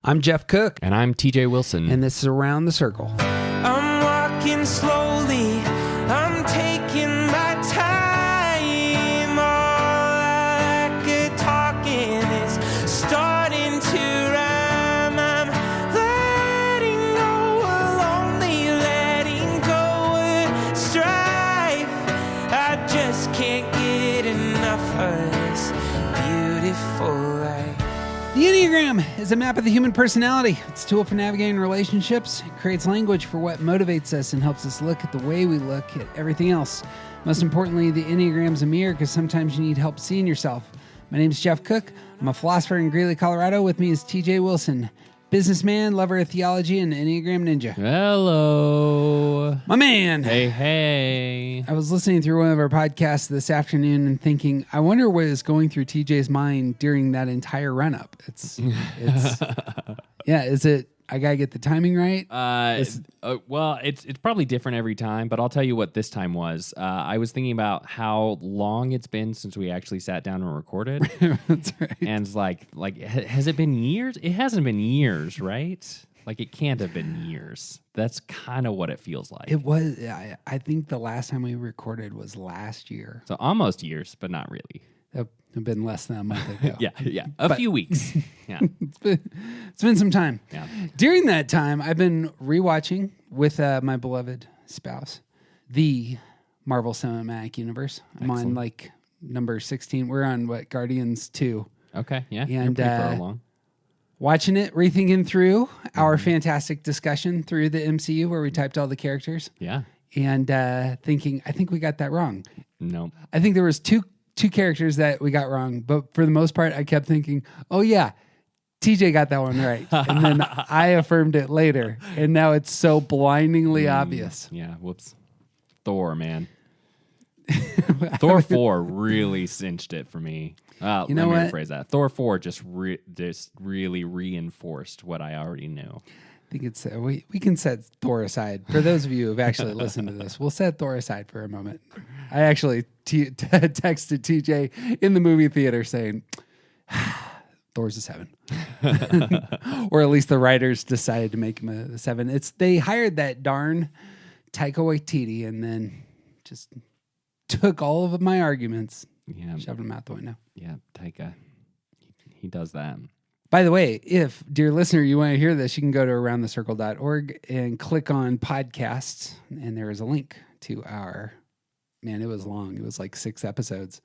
I'm Jeff Cook. And I'm TJ Wilson. And this is Around the Circle. I'm walking slowly. I'm taking my time. All I could talking is starting to rhyme. I'm letting go of lonely, letting go of strife. I just can't get enough of this beautiful life. The Enneagram is a map of the human personality. It's a tool for navigating relationships. It creates language for what motivates us and helps us look at the way we look at everything else. Most importantly, the Enneagram's a mirror because sometimes you need help seeing yourself. My name is Jeff Cook. I'm a philosopher in Greeley, Colorado. With me is TJ Wilson, businessman, lover of theology, and Enneagram ninja. Hello. My man. Hey. I was listening through one of our podcasts this afternoon and thinking, I wonder what is going through TJ's mind during that entire run-up. It's yeah, is it, I got to get the timing right? Well, it's probably different every time, but I'll tell you what this time was. I was thinking about how long it's been since we actually sat down and recorded. That's right. And it's like, has it been years? It hasn't been years, right? Like, it can't have been years. That's kind of what it feels like. It was, I think the last time we recorded was last year. So almost years, but not really. It had been less than a month ago. Yeah. A few weeks. Yeah. It's been some time. Yeah. During that time, I've been rewatching with my beloved spouse, the Marvel Cinematic Universe. I'm on like number 16. We're on Guardians 2. Okay. Yeah. And you're pretty far along. Watching it, rethinking through our fantastic discussion through the MCU where we typed all the characters. Yeah. And thinking, I think we got that wrong. No. I think there was two characters that we got wrong, but for the most part, I kept thinking, oh yeah, TJ got that one right. And then I affirmed it later. And now it's so blindingly obvious. Yeah, whoops. Thor, man. Thor 4 really cinched it for me. You know let me what? rephrase that. Thor 4 just really reinforced what I already knew. I think it's we can set Thor aside. For those of you who have actually listened to this, we'll set Thor aside for a moment. I actually texted TJ in the movie theater saying, Thor's a 7. Or at least the writers decided to make him a 7. They hired that darn Taika Waititi and then just took all of my arguments, shoved them out the window. Yeah, Taika. He does that. By the way, if, dear listener, you want to hear this, you can go to aroundthecircle.org and click on podcasts, and there is a link to our, man, it was long. It was like 6 episodes.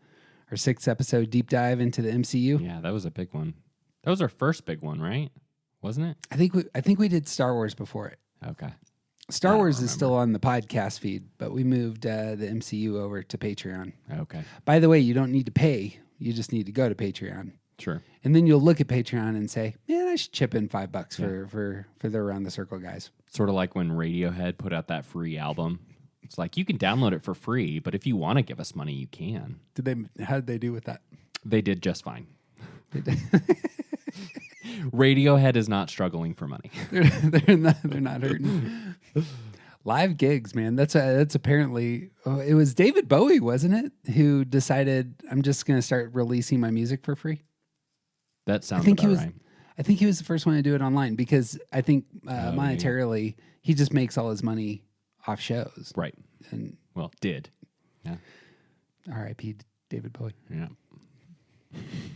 Our 6-episode deep dive into the MCU. Yeah, that was a big one. That was our first big one, right? Wasn't it? I think we did Star Wars before it. Okay. Star Wars is still on the podcast feed, but we moved the MCU over to Patreon. Okay. By the way, you don't need to pay. You just need to go to Patreon. Sure. And then you'll look at Patreon and say, man, I should chip in $5 for the Around the Circle guys. Sort of like when Radiohead put out that free album. It's like, you can download it for free, but if you want to give us money, you can. How did they do with that? They did just fine. Radiohead is not struggling for money. They're not hurting. Live gigs, man. That's apparently, it was David Bowie, wasn't it? Who decided, I'm just going to start releasing my music for free. That sounds about right. I think he was the first one to do it online because I think yeah. monetarily, he just makes all his money off shows. Right. And did. Yeah. R.I.P. David Bowie. Yeah.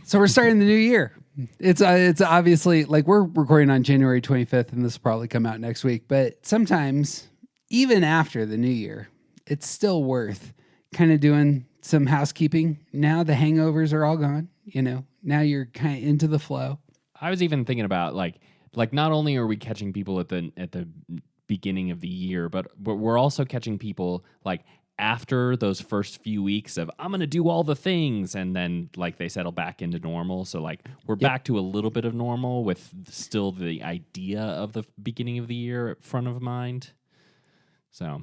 So we're starting the new year. It's obviously, like, we're recording on January 25th, and this will probably come out next week. But sometimes, even after the new year, it's still worth kind of doing some housekeeping. Now the hangovers are all gone. Now you're kind of into the flow. I was even thinking about like not only are we catching people at the beginning of the year, but we're also catching people like after those first few weeks of I'm going to do all the things, and then like they settle back into normal. So like we're back to a little bit of normal with still the idea of the beginning of the year at front of mind. So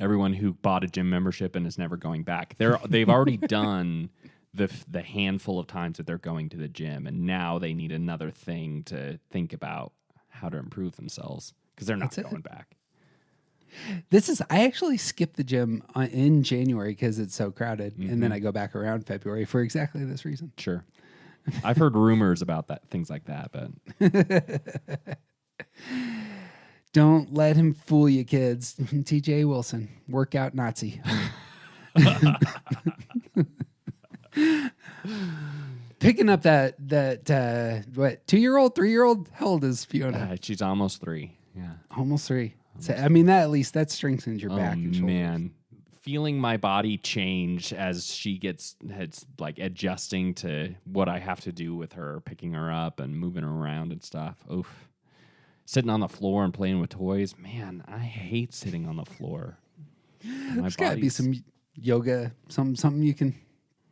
everyone who bought a gym membership and is never going back, they've already done the handful of times that they're going to the gym, and now they need another thing to think about how to improve themselves because they're not going back. I actually skip the gym in January because it's so crowded, and then I go back around February for exactly this reason. Sure. I've heard rumors about that, things like that, but Don't let him fool you, kids. TJ Wilson, workout Nazi. Picking up that 2-year-old, 3-year-old? How old is Fiona? she's almost 3. Yeah. Almost 3. So, I mean, that at least that strengthens your back and shoulders. Man, feeling my body change as she gets like adjusting to what I have to do with her, picking her up and moving her around and stuff. Oof. Sitting on the floor and playing with toys. Man, I hate sitting on the floor. There's got to be some yoga, something you can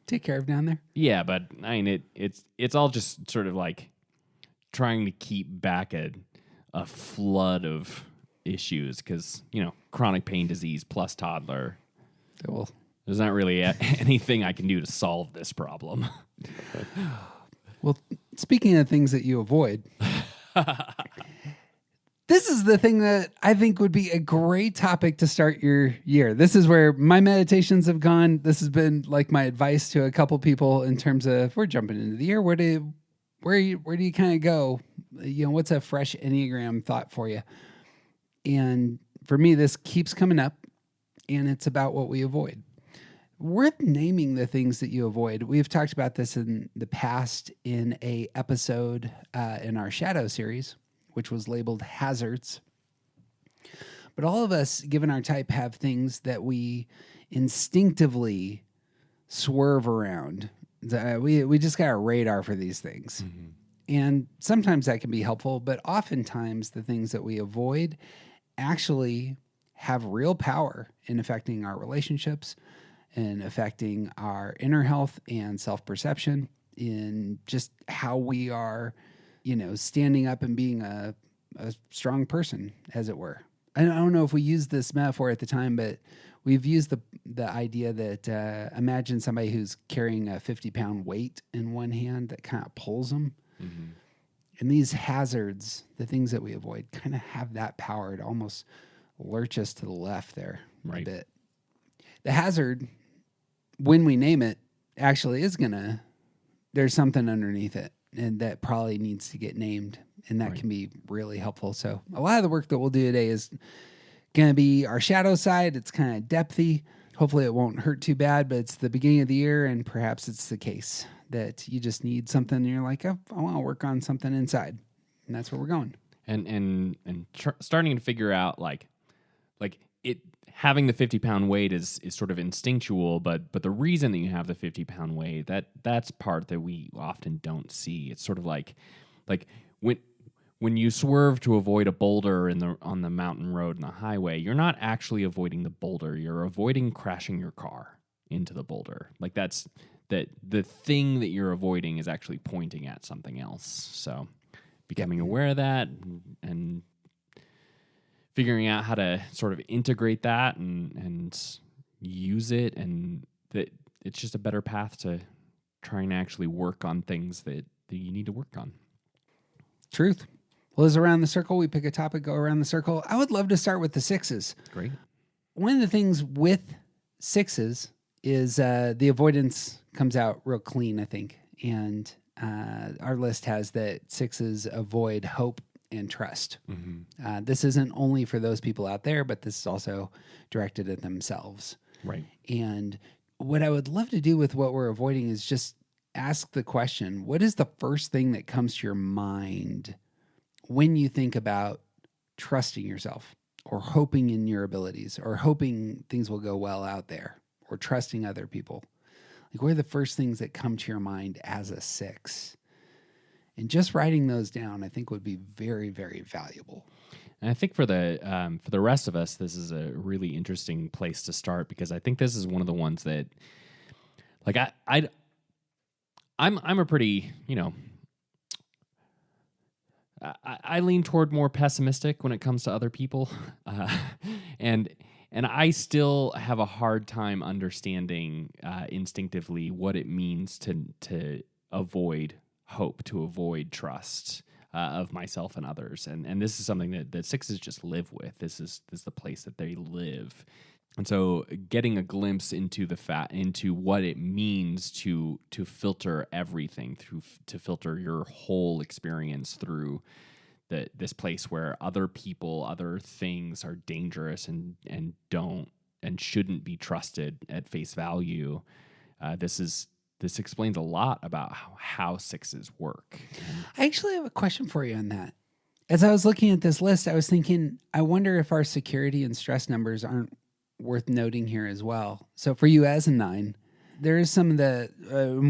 take care of down there. Yeah, but I mean it's all just sort of like trying to keep back a flood of issues because, chronic pain disease plus toddler. Well, there's not really anything I can do to solve this problem. Well, speaking of things that you avoid, this is the thing that I think would be a great topic to start your year. This is where my meditations have gone. This has been like my advice to a couple people in terms of we're jumping into the year. Where do you kind of go? What's a fresh Enneagram thought for you? And for me, this keeps coming up, and it's about what we avoid. Worth naming the things that you avoid. We've talked about this in the past in a episode in our Shadow series, which was labeled hazards. But all of us, given our type, have things that we instinctively swerve around. We just got a radar for these things. Mm-hmm. And sometimes that can be helpful, but oftentimes the things that we avoid actually have real power in affecting our relationships and affecting our inner health and self-perception in just how we are, standing up and being a strong person, as it were. I don't know if we used this metaphor at the time, but we've used the idea that imagine somebody who's carrying a 50-pound weight in one hand that kind of pulls them. Mm-hmm. And these hazards, the things that we avoid, kind of have that power to almost lurch us to the left there a bit. The hazard, when we name it, actually is there's something underneath it, and that probably needs to get named, and that can be really helpful. So a lot of the work that we'll do today is going to be our shadow side. It's kind of depthy. Hopefully it won't hurt too bad, but it's the beginning of the year, and perhaps it's the case that you just need something and you're like, oh, I want to work on something inside. And that's where we're going. And starting to figure out like it having the 50-pound weight is sort of instinctual, but the reason that you have the 50-pound weight, that's part that we often don't see. It's sort of like when you swerve to avoid a boulder on the mountain road and the highway, you're not actually avoiding the boulder. You're avoiding crashing your car into the boulder. Like that's the thing that you're avoiding is actually pointing at something else. So becoming aware of that and figuring out how to sort of integrate that and use it, and that it's just a better path to trying to actually work on things that you need to work on. Truth. Well, as around the circle, we pick a topic, go around the circle. I would love to start with the 6s. Great. One of the things with 6s is the avoidance comes out real clean, I think. And our list has that 6s avoid hope and trust. Mm-hmm. This isn't only for those people out there, but this is also directed at themselves. Right. And what I would love to do with what we're avoiding is just ask the question, what is the first thing that comes to your mind when you think about trusting yourself or hoping in your abilities or hoping things will go well out there or trusting other people? Like, what are the first things that come to your mind as a 6? And just writing those down, I think, would be very, very valuable. And I think for the rest of us, this is a really interesting place to start, because I think this is one of the ones that, like, I'm a pretty, I lean toward more pessimistic when it comes to other people, and I still have a hard time understanding instinctively what it means to avoid hope, to avoid trust of myself and others, and this is something that 6s just live with. This is the place that they live. And so getting a glimpse into into what it means to filter everything to filter your whole experience through this place where other people, other things are dangerous and don't and shouldn't be trusted at face value. This explains a lot about how sixes work. I actually have a question for you on that. As I was looking at this list, I was thinking, I wonder if our security and stress numbers aren't worth noting here as well. So for you as a 9, there is some of the,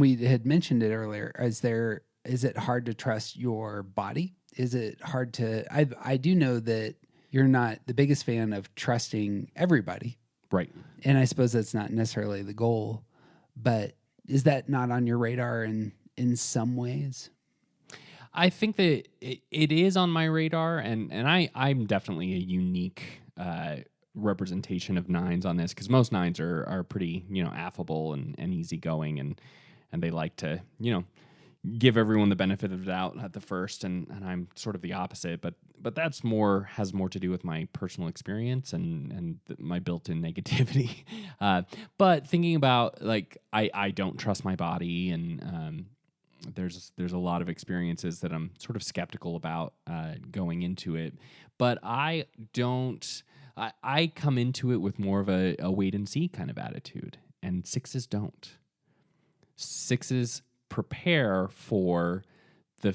we had mentioned it earlier, is it hard to trust your body? Is it hard to, I do know that you're not the biggest fan of trusting everybody. Right. And I suppose that's not necessarily the goal, but is that not on your radar in some ways? I think that it is on my radar, and I'm definitely a unique representation of 9s on this, because most 9s are pretty, affable and easygoing, and they like to, give everyone the benefit of the doubt at the first, and I'm sort of the opposite, but that's has more to do with my personal experience and my built-in negativity. But thinking about, like, I don't trust my body, and there's a lot of experiences that I'm sort of skeptical about going into it, but I come into it with more of a wait and see kind of attitude, and 6s don't. 6s prepare for the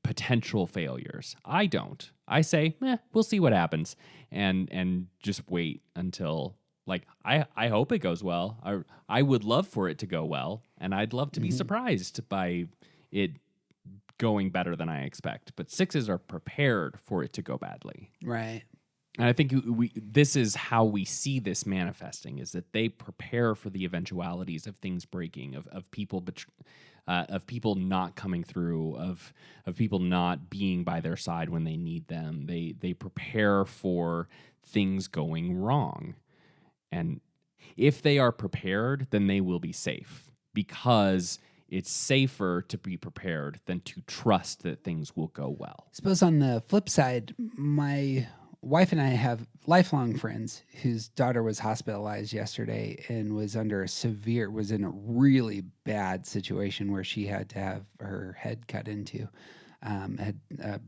potential failures. I don't. I say, we'll see what happens, and just wait until, like, I hope it goes well. I would love for it to go well, and I'd love to be surprised by it going better than I expect. But 6s are prepared for it to go badly. Right. And I think this is how we see this manifesting, is that they prepare for the eventualities of things breaking, of people not coming through, of people not being by their side when they need them. They prepare for things going wrong. And if they are prepared, then they will be safe, because it's safer to be prepared than to trust that things will go well. I suppose on the flip side, my wife and I have lifelong friends whose daughter was hospitalized yesterday and was in a really bad situation where she had to have her head cut into, had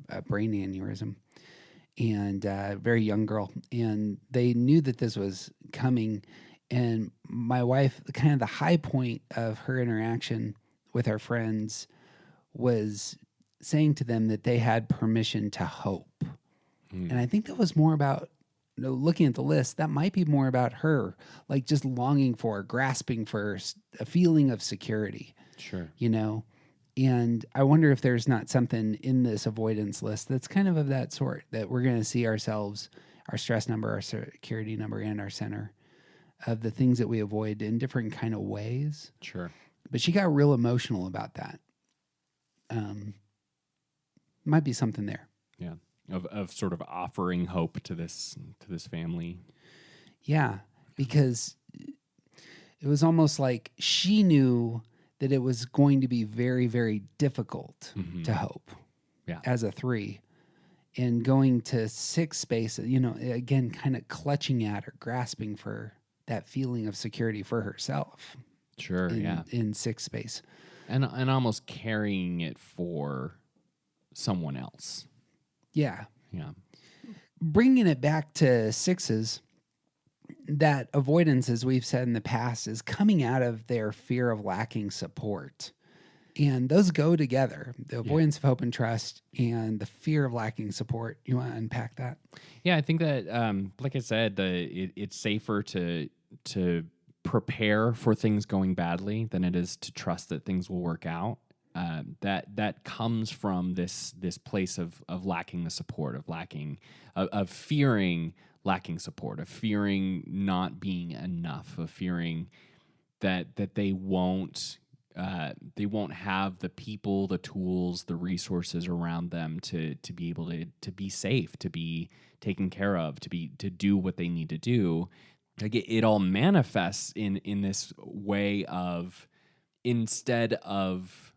a brain aneurysm, and a very young girl. And they knew that this was coming. And my wife, kind of the high point of her interaction with our friends was saying to them that they had permission to hope. And I think that was more about, looking at the list, that might be more about her, like just longing for, grasping for a feeling of security. Sure. And I wonder if there's not something in this avoidance list that's kind of that sort, that we're going to see ourselves, our stress number, our security number, and our center of the things that we avoid in different kind of ways. Sure. But she got real emotional about that. Might be something there. Yeah. Of sort of offering hope to this family. Yeah, because it was almost like she knew that it was going to be very, very difficult to hope. Yeah. As a 3, and going to 6 space, again, kind of clutching at or grasping for that feeling of security for herself. Sure. In 6 space, and almost carrying it for someone else. Yeah. Yeah. Bringing it back to 6s, that avoidance, as we've said in the past, is coming out of their fear of lacking support. And those go together, the avoidance of hope and trust and the fear of lacking support. You want to unpack that? Yeah, I think that, like I said, it's safer to prepare for things going badly than it is to trust that things will work out. That comes from this place of lacking the support, of fearing lacking support, of fearing not being enough, of fearing that they won't have the people, the tools, the resources around them to be able to be safe, to be taken care of, to do what they need to do. Like it all manifests in this way of, instead of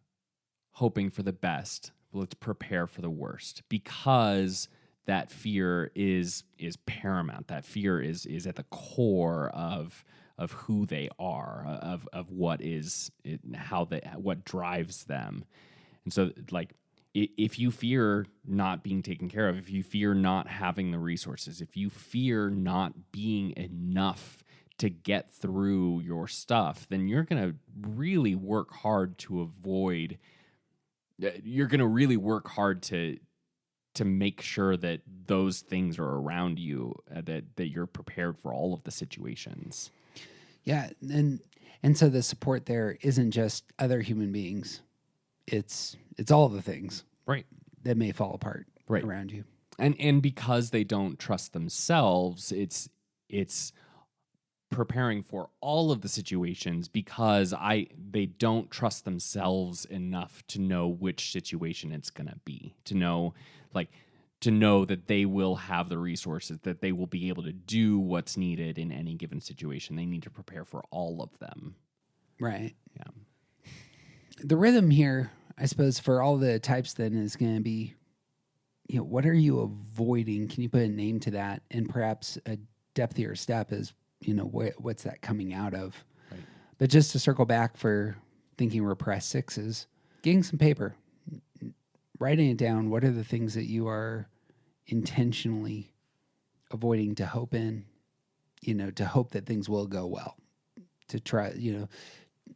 hoping for the best, let's prepare for the worst, because that fear is paramount. That fear is at the core of who they are, of what is it, what drives them. And so, like, if you fear not being taken care of, if you fear not having the resources, if you fear not being enough to get through your stuff, then you're going to really work hard to avoid. You're going to really work hard to make sure that those things are around you, that you're prepared for all of the situations. Yeah, and so the support there isn't just other human beings. It's all the things Right. that may fall apart Right. around you. And because they don't trust themselves, it's preparing for all of the situations because they don't trust themselves enough to know which situation it's going to be, to know that they will have the resources, that they will be able to do what's needed in any given situation. They need to prepare for all of them. Right. Yeah. The rhythm here, I suppose, for all the types then is going to be, what are you avoiding? Can you put a name to that? And perhaps a depthier step is, what's that coming out of? Right. But just to circle back for thinking repressed sixes, getting some paper, writing it down. What are the things that you are intentionally avoiding to hope in, to hope that things will go well, to try,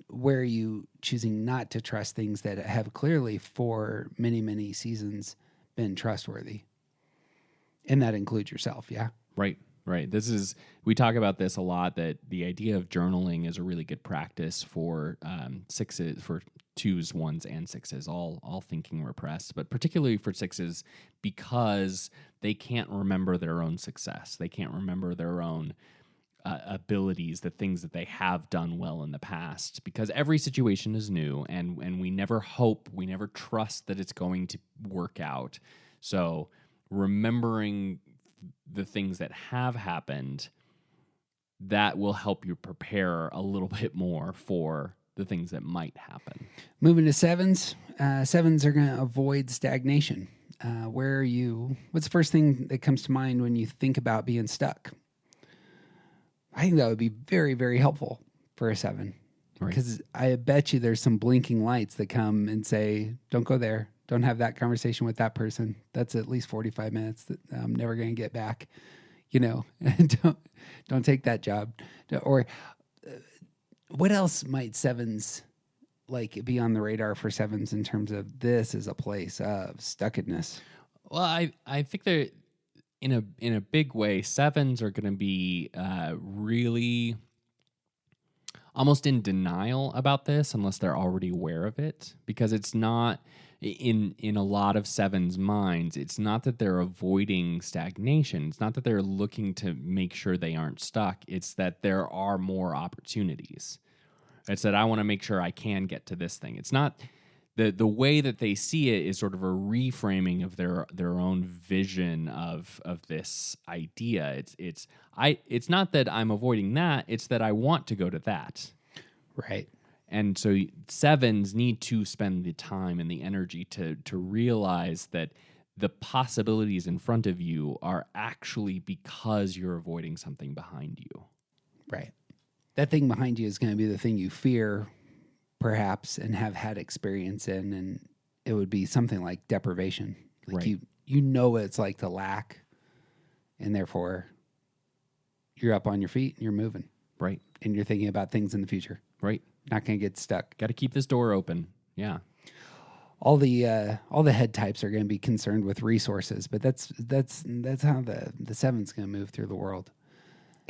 where are you choosing not to trust things that have clearly for many, many seasons been trustworthy? And that includes yourself. Yeah. Right. We talk about this a lot, that the idea of journaling is a really good practice for sixes, for twos, ones, and sixes, all thinking repressed, but particularly for sixes because they can't remember their own success. They can't remember their own abilities, the things that they have done well in the past, because every situation is new, and we never trust that it's going to work out. So remembering the things that have happened, that will help you prepare a little bit more for the things that might happen. Moving to sevens. Sevens are going to avoid stagnation. Where are you? What's the first thing that comes to mind when you think about being stuck? I think that would be very, very helpful for a seven. Right. Because I bet you there's some blinking lights that come and say, don't go there. Don't have that conversation with that person. That's at least 45 minutes that I'm never going to get back. Don't take that job. Or what else might sevens be on the radar for sevens in terms of this is a place of stuckedness? Well, I think that in a big way, sevens are going to be really almost in denial about this unless they're already aware of it, because it's not in a lot of sevens' minds. It's not that they're avoiding stagnation. It's not that they're looking to make sure they aren't stuck. It's that there are more opportunities. It's that I want to make sure I can get to this thing. It's not the way that they see it is sort of a reframing of their own vision of this idea. It's not that I'm avoiding that, it's that I want to go to that. Right. And so sevens need to spend the time and the energy to realize that the possibilities in front of you are actually because you're avoiding something behind you. Right. That thing behind you is going to be the thing you fear, perhaps, and have had experience in, and it would be something like deprivation. Right. You know what it's like to lack, and therefore you're up on your feet and you're moving. Right. And you're thinking about things in the future. Right. Not going to get stuck. Got to keep this door open. Yeah. All the head types are going to be concerned with resources, but that's how the seven's going to move through the world.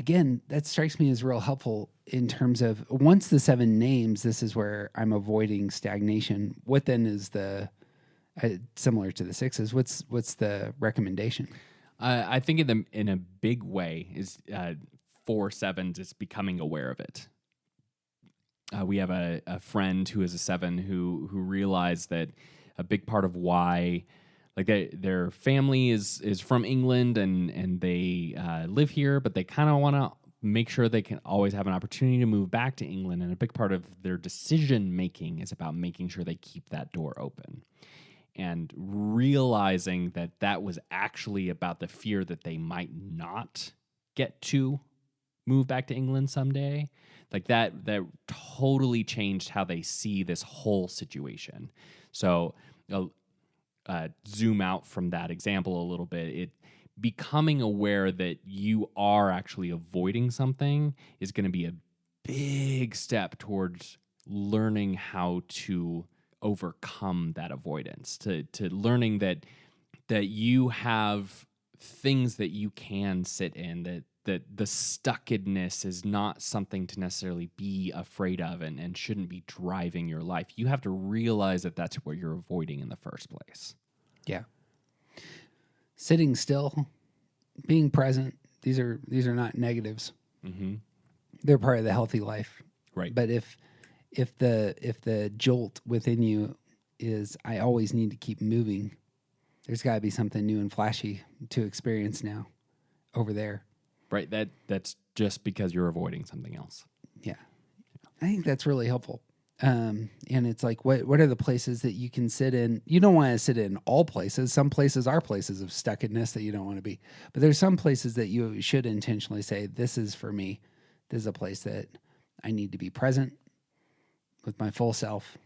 Again, that strikes me as real helpful in terms of once the seven names, this is where I'm avoiding stagnation. What then is the similar to the sixes? What's the recommendation? I think in a big way is for sevens, it's becoming aware of it. We have a friend who is a seven who realized that a big part of why, like, their family is from England and they live here, but they kind of want to make sure they can always have an opportunity to move back to England. And a big part of their decision making is about making sure they keep that door open. and realizing that that was actually about the fear that they might not get to move back to England someday. Like that totally changed how they see this whole situation. So zoom out from that example a little bit. It becoming aware that you are actually avoiding something is going to be a big step towards learning how to overcome that avoidance, to learning that you have things that you can sit in, that the stuckedness is not something to necessarily be afraid of and shouldn't be driving your life. You have to realize that that's what you're avoiding in the first place. Yeah. Sitting still, being present, these are not negatives. Mm-hmm. They're part of the healthy life. Right. But if the jolt within you is, I always need to keep moving, there's got to be something new and flashy to experience now over there. Right. That's just because you're avoiding something else. Yeah. I think that's really helpful. And it's like, what are the places that you can sit in? You don't want to sit in all places. Some places are places of stuckedness that you don't want to be. But there's some places that you should intentionally say, this is for me. This is a place that I need to be present with my full self,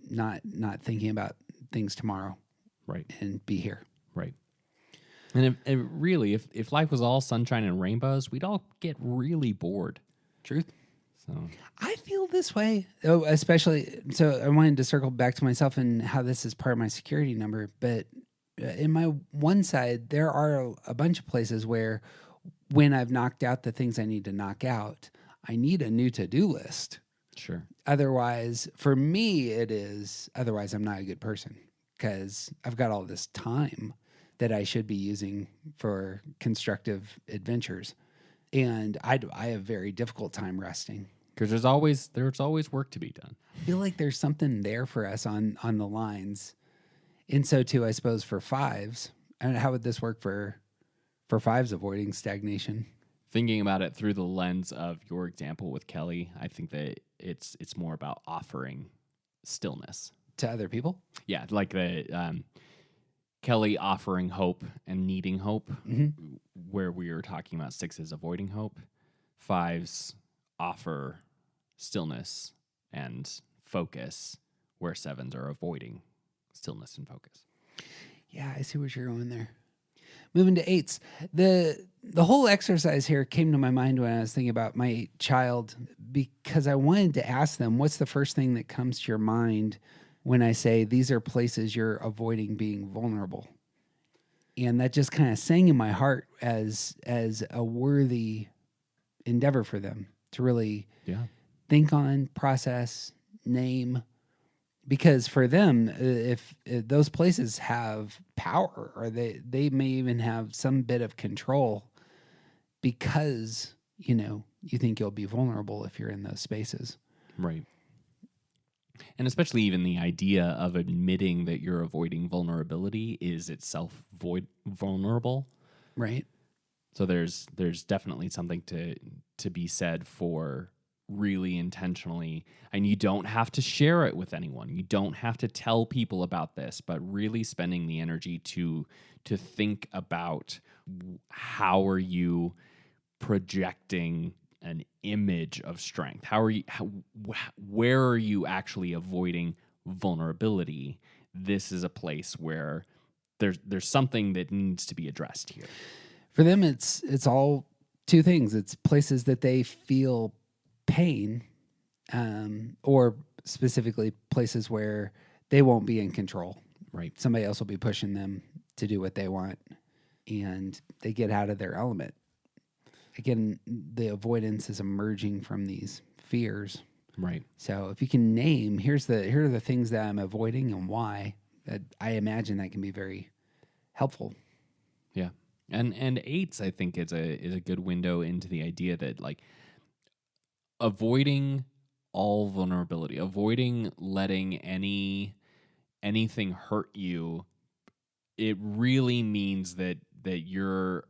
not thinking about things tomorrow. Right. And be here. Right. And if life was all sunshine and rainbows, we'd all get really bored. Truth. So I feel this way, especially. So I wanted to circle back to myself and how this is part of my security number. But in my one side, there are a bunch of places where when I've knocked out the things I need to knock out, I need a new to-do list. sure. Otherwise, for me, otherwise I'm not a good person because I've got all this time that I should be using for constructive adventures. And I have very difficult time resting. Because there's always work to be done. I feel like there's something there for us on the lines. And so too, I suppose for fives, and how would this work for fives avoiding stagnation? Thinking about it through the lens of your example with Kelly, I think that it's more about offering stillness To other people? Yeah, like the Kelly offering hope and needing hope, where we were talking about sixes avoiding hope. Fives offer stillness and focus, where sevens are avoiding stillness and focus. Yeah, I see what you're going there. Moving to eights, the whole exercise here came to my mind when I was thinking about my child, because I wanted to ask them, what's the first thing that comes to your mind when I say these are places you're avoiding being vulnerable? And that just kind of sang in my heart as a worthy endeavor for them to really think on, process, name. Because for them, if those places have power, or they may even have some bit of control, because, you think you'll be vulnerable if you're in those spaces. Right. And especially even the idea of admitting that you're avoiding vulnerability is itself vulnerable. Right. So there's definitely something to be said for really intentionally, and you don't have to share it with anyone. You don't have to tell people about this, but really spending the energy to think about how are you projecting an image of strength? Where are you actually avoiding vulnerability? This is a place where there's something that needs to be addressed here. For them, it's all two things. It's places that they feel pain, or specifically places where they won't be in control. Right. Somebody else will be pushing them to do what they want, and they get out of their element. Again, the avoidance is emerging from these fears. Right. So if you can name, here are the things that I'm avoiding and why, that I imagine that can be very helpful. Yeah. And eights, I think, is a good window into the idea that, like, avoiding all vulnerability, avoiding letting anything hurt you, it really means that you're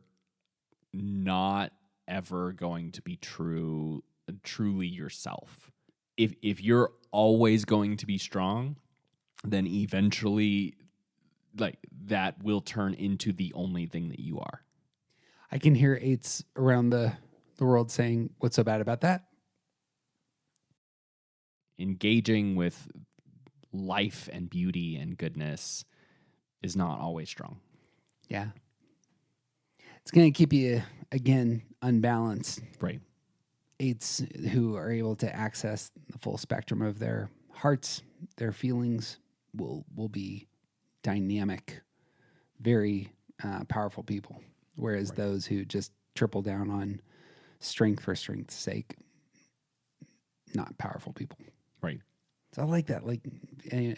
not ever going to be truly yourself. If you're always going to be strong, then eventually like that will turn into the only thing that you are. I can hear 8s around the world saying, "What's so bad about that?" Engaging with life and beauty and goodness is not always strong. Yeah. It's going to keep you, again, unbalanced. Right. 8s who are able to access the full spectrum of their hearts, their feelings, will be dynamic, very powerful people. Whereas those who just triple down on strength for strength's sake, not powerful people. Right. So I like that. Like,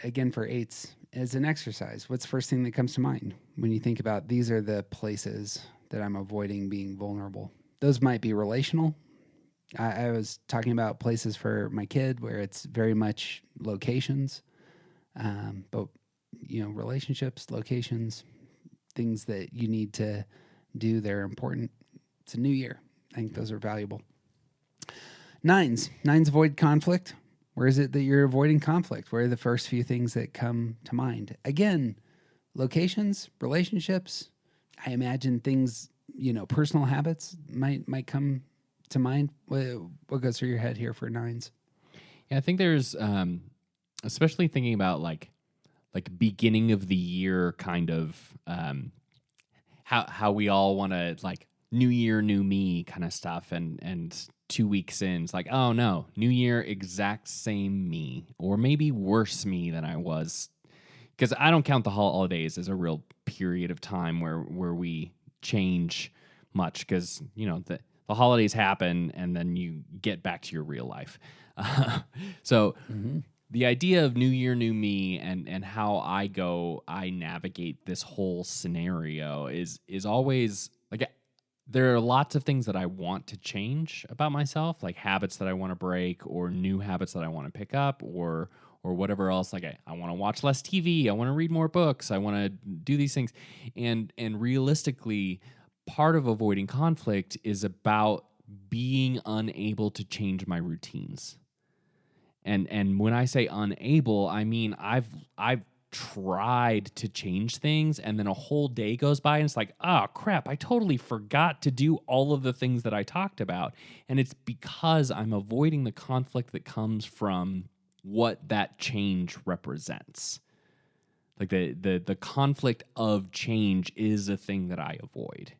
again, for 8s, as an exercise, what's the first thing that comes to mind when you think about these are the places that I'm avoiding being vulnerable? Those might be relational. I was talking about places for my kid where it's very much locations, but relationships, locations, things that you need to do. They're important. It's a new year. I think those are valuable. 9s avoid conflict. Where is it that you're avoiding conflict? Where are the first few things that come to mind? Again, locations, relationships. I imagine things, personal habits might come to mind. What goes through your head here for 9s? Yeah, I think there's, especially thinking about like beginning of the year kind of how we all want to like new year, new me kind of stuff, and 2 weeks in, it's like, oh no, new year, exact same me, or maybe worse me than I was, because I don't count the holidays as a real period of time where we change much, because the holidays happen and then you get back to your real life. So the idea of new year, new me, and how I navigate this whole scenario is always like, there are lots of things that I want to change about myself, like habits that I want to break, or new habits that I want to pick up, or whatever else. Like I want to watch less TV, I want to read more books, I want to do these things. And realistically, part of avoiding conflict is about being unable to change my routines. And when I say unable, I mean I've tried to change things, and then a whole day goes by and it's like, oh crap, I totally forgot to do all of the things that I talked about. And it's because I'm avoiding the conflict that comes from what that change represents. Like the conflict of change is a thing that I avoid.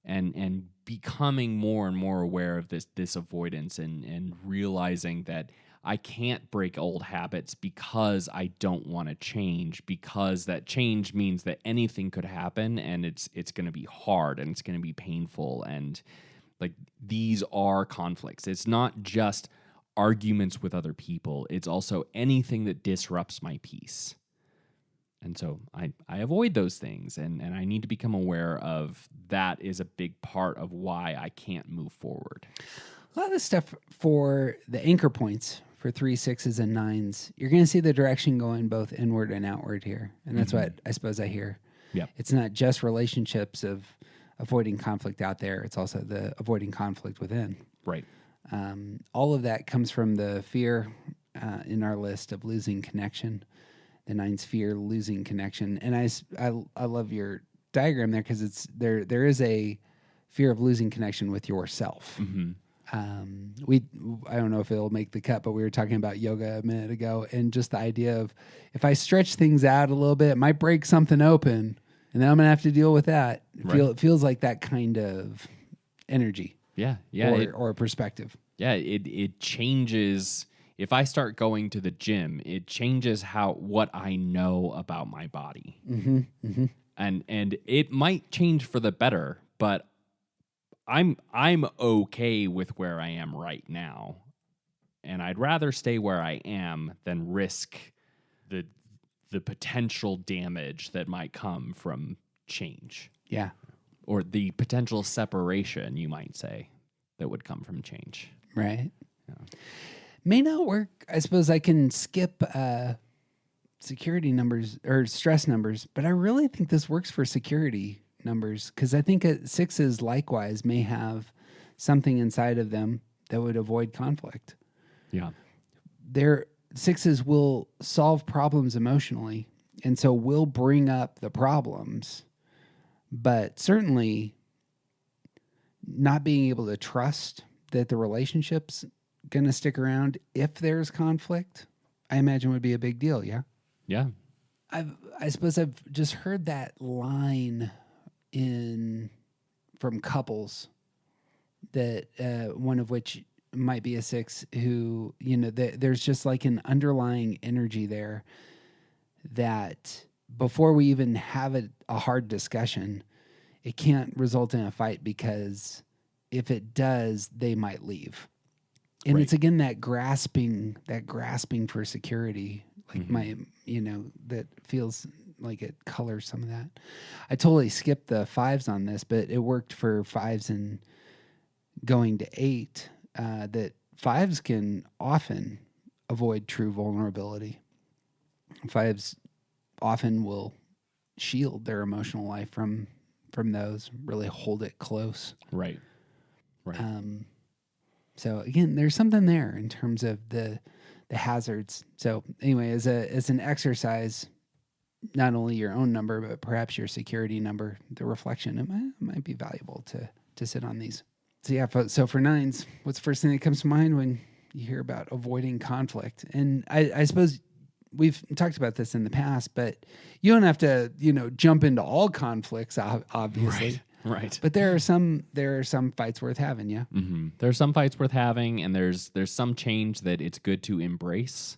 And becoming more and more aware of this avoidance, and realizing that I can't break old habits because I don't want to change, because that change means that anything could happen, and it's going to be hard, and it's going to be painful, and like these are conflicts. It's not just arguments with other people. It's also anything that disrupts my peace. And so I avoid those things, and I need to become aware of that is a big part of why I can't move forward. A lot of the stuff for the anchor points for 3, 6s, and 9s, you're going to see the direction going both inward and outward here. And that's what I suppose I hear. Yeah. It's not just relationships of avoiding conflict out there. It's also the avoiding conflict within. Right. All of that comes from the fear in our list of losing connection. The 9s fear losing connection. And I love your diagram there, because it's there is a fear of losing connection with yourself. Mm-hmm. I don't know if it'll make the cut, but we were talking about yoga a minute ago, and just the idea of if I stretch things out a little bit, it might break something open, and then I'm gonna have to deal with that. It feels like that kind of energy. Yeah. Or perspective. Yeah, it changes. If I start going to the gym, it changes what I know about my body. Mm-hmm, mm-hmm. And it might change for the better, but I'm okay with where I am right now, and I'd rather stay where I am than risk the potential damage that might come from change. Yeah, or the potential separation, you might say, that would come from change. Right. Yeah. May not work. I suppose I can skip security numbers or stress numbers, but I really think this works for security numbers, because I think 6s likewise may have something inside of them that would avoid conflict. Yeah. Their 6s will solve problems emotionally And so we'll bring up the problems, but certainly not being able to trust that the relationship's going to stick around if there's conflict, I imagine would be a big deal. Yeah. Yeah. I suppose I've just heard that line from couples that one of which might be a 6 who, there's just like an underlying energy there that before we even have a hard discussion, it can't result in a fight because if it does, they might leave. And Right. it's again that grasping for security, like that feels like it colors some of that. I totally skipped the 5s on this, but it worked for 5s and going to 8. That 5s can often avoid true vulnerability. 5s often will shield their emotional life from those, really hold it close. Right. So again, there's something there in terms of the hazards. So anyway, as an exercise, not only your own number, but perhaps your security number, the reflection, it might be valuable to sit on these. So yeah, so for 9s, what's the first thing that comes to mind when you hear about avoiding conflict? And I suppose we've talked about this in the past, but you don't have to, jump into all conflicts, obviously. Right. But there are some fights worth having, yeah. Mm-hmm. There's some fights worth having, and there's some change that it's good to embrace,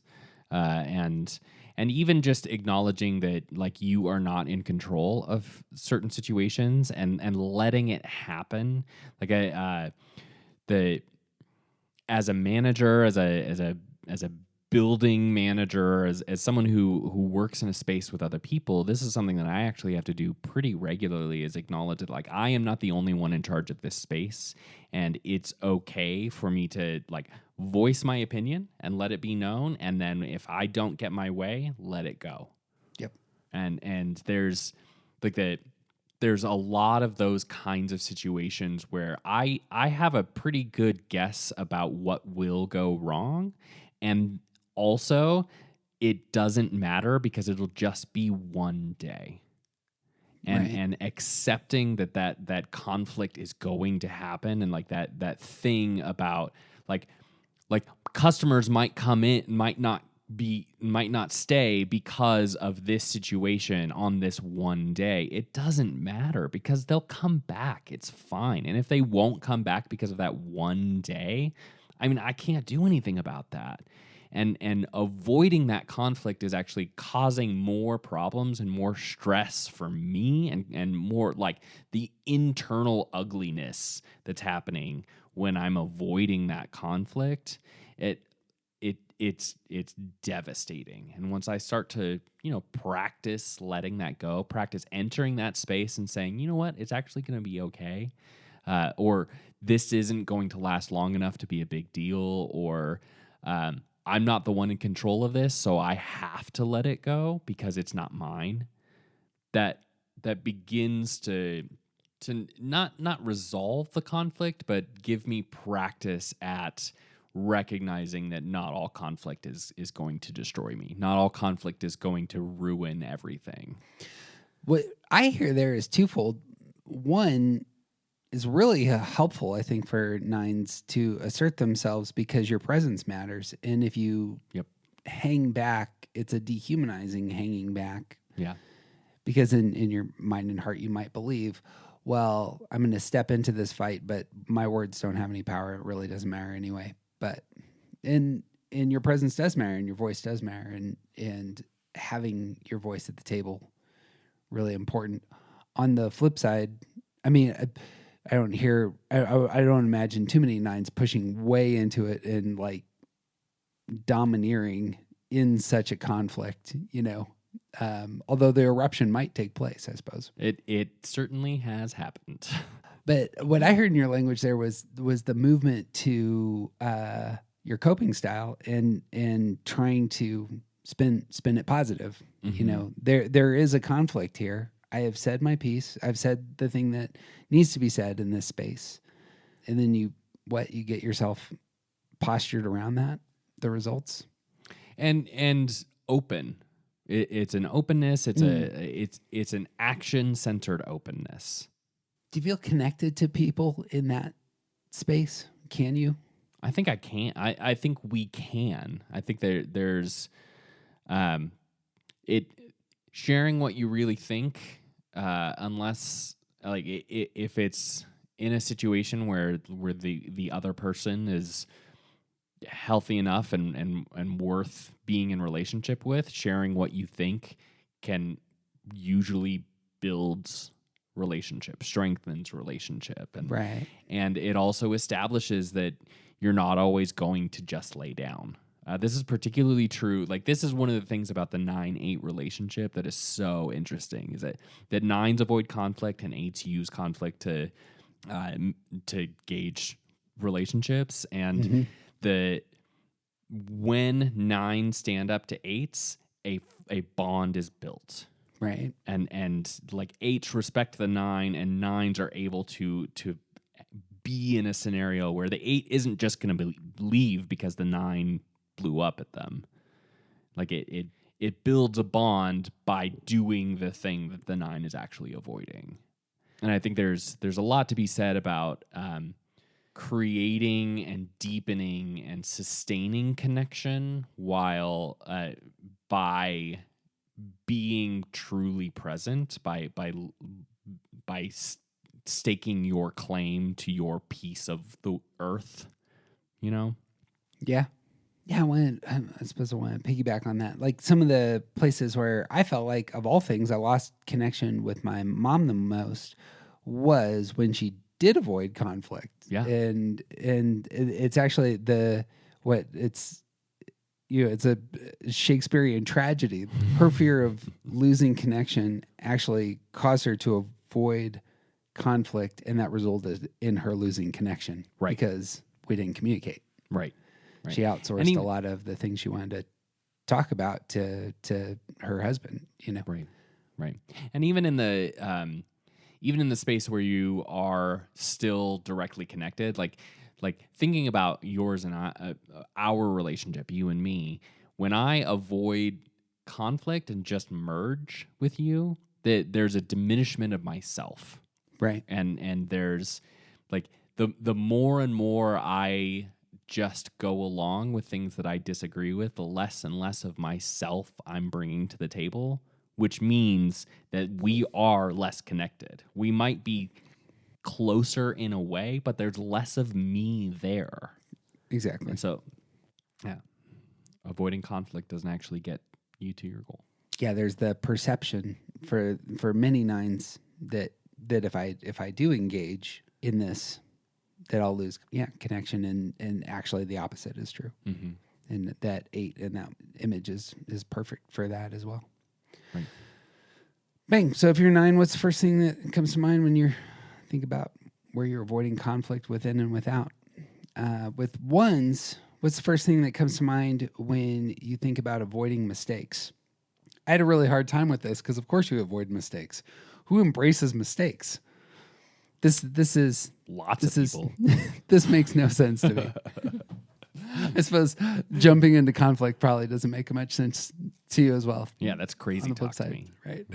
and even just acknowledging that like you are not in control of certain situations and letting it happen. Like as a manager, as a building manager, as someone who works in a space with other people, this is something that I actually have to do pretty regularly, is acknowledge that like I am not the only one in charge of this space, and it's okay for me to like voice my opinion and let it be known, and then if I don't get my way, let it go. Yep. And there's like there's a lot of those kinds of situations where I have a pretty good guess about what will go wrong, and also it doesn't matter because it'll just be one day. And accepting that conflict is going to happen, and like that thing about like customers might come in, might not stay because of this situation on this one day. It doesn't matter because they'll come back. It's fine. And if they won't come back because of that one day, I mean, I can't do anything about that. And avoiding that conflict is actually causing more problems and more stress for me, and more like the internal ugliness that's happening when I'm avoiding that conflict. It's devastating. And once I start to, practice letting that go, practice entering that space and saying, you know what, it's actually going to be okay. Or this isn't going to last long enough to be a big deal, or I'm not the one in control of this, so I have to let it go because it's not mine. That begins to not resolve the conflict, but give me practice at recognizing that not all conflict is going to destroy me. Not all conflict is going to ruin everything. What I hear there is twofold. One is really helpful, I think, for 9s to assert themselves because your presence matters. And if you hang back, it's a dehumanizing hanging back. Yeah. Because in your mind and heart, you might believe, well, I'm going to step into this fight, but my words don't have any power. It really doesn't matter anyway. But and your presence does matter, and your voice does matter, and having your voice at the table, really important. On the flip side, I mean, I don't imagine too many 9s pushing way into it and like domineering in such a conflict, although the eruption might take place, I suppose. It certainly has happened. But what I heard in your language there was the movement to your coping style and trying to spin it positive. Mm-hmm. There is a conflict here. I have said my piece. I've said the thing that needs to be said in this space. And then you get yourself postured around that, the results. And open. It's an openness. It's it's an action-centered openness. Do you feel connected to people in that space? Can you? I think I can. I think we can. I think there's it sharing what you really think, unless like if it's in a situation where the other person is healthy enough and worth being in relationship with, sharing what you think can usually builds relationship, strengthens relationship, and Right. and it also establishes that you're not always going to just lay down. This is particularly true. Like, this is one of the things about the 9-8 relationship that is so interesting, is that 9s avoid conflict and 8s use conflict to gauge relationships. And when 9s stand up to 8s, a bond is built. Right. And like 8s respect the 9, and 9s are able to be in a scenario where the 8 isn't just going to leave because the 9 blew up at them. Like it builds a bond by doing the thing that the 9 is actually avoiding. And I think there's a lot to be said about creating and deepening and sustaining connection while by being truly present, by staking your claim to your piece of the earth, you know? Yeah. Yeah, I suppose I want to piggyback on that. Like, some of the places where I felt like, of all things, I lost connection with my mom the most was when she did avoid conflict. Yeah. And it's actually it's a Shakespearean tragedy. Her fear of losing connection actually caused her to avoid conflict, and that resulted in her losing connection. Right. Because we didn't communicate. Right. Right. She outsourced a lot of the things she wanted to talk about to her husband, you know. Right. Right. And even in the space where you are still directly connected, like thinking about yours and our relationship, you and me, when I avoid conflict and just merge with you, there's a diminishment of myself. Right. And there's like the more and more I just go along with things that I disagree with, the less and less of myself I'm bringing to the table, which means that we are less connected. We might be closer in a way, but there's less of me there. Exactly. And so, yeah, avoiding conflict doesn't actually get you to your goal. Yeah, there's the perception for many 9s that if I do engage in this, that I'll lose connection, and actually the opposite is true. Mm-hmm. And that 8 and that image is perfect for that as well. Right. Bang. So if you're 9, what's the first thing that comes to mind when you think about where you're avoiding conflict within and without? With 1s, what's the first thing that comes to mind when you think about avoiding mistakes? I had a really hard time with this because, of course, you avoid mistakes. Who embraces mistakes? This is lots of people. This makes no sense to me. I suppose jumping into conflict probably doesn't make much sense to you as well. Yeah, that's crazy on the talk flip side, to me. Right?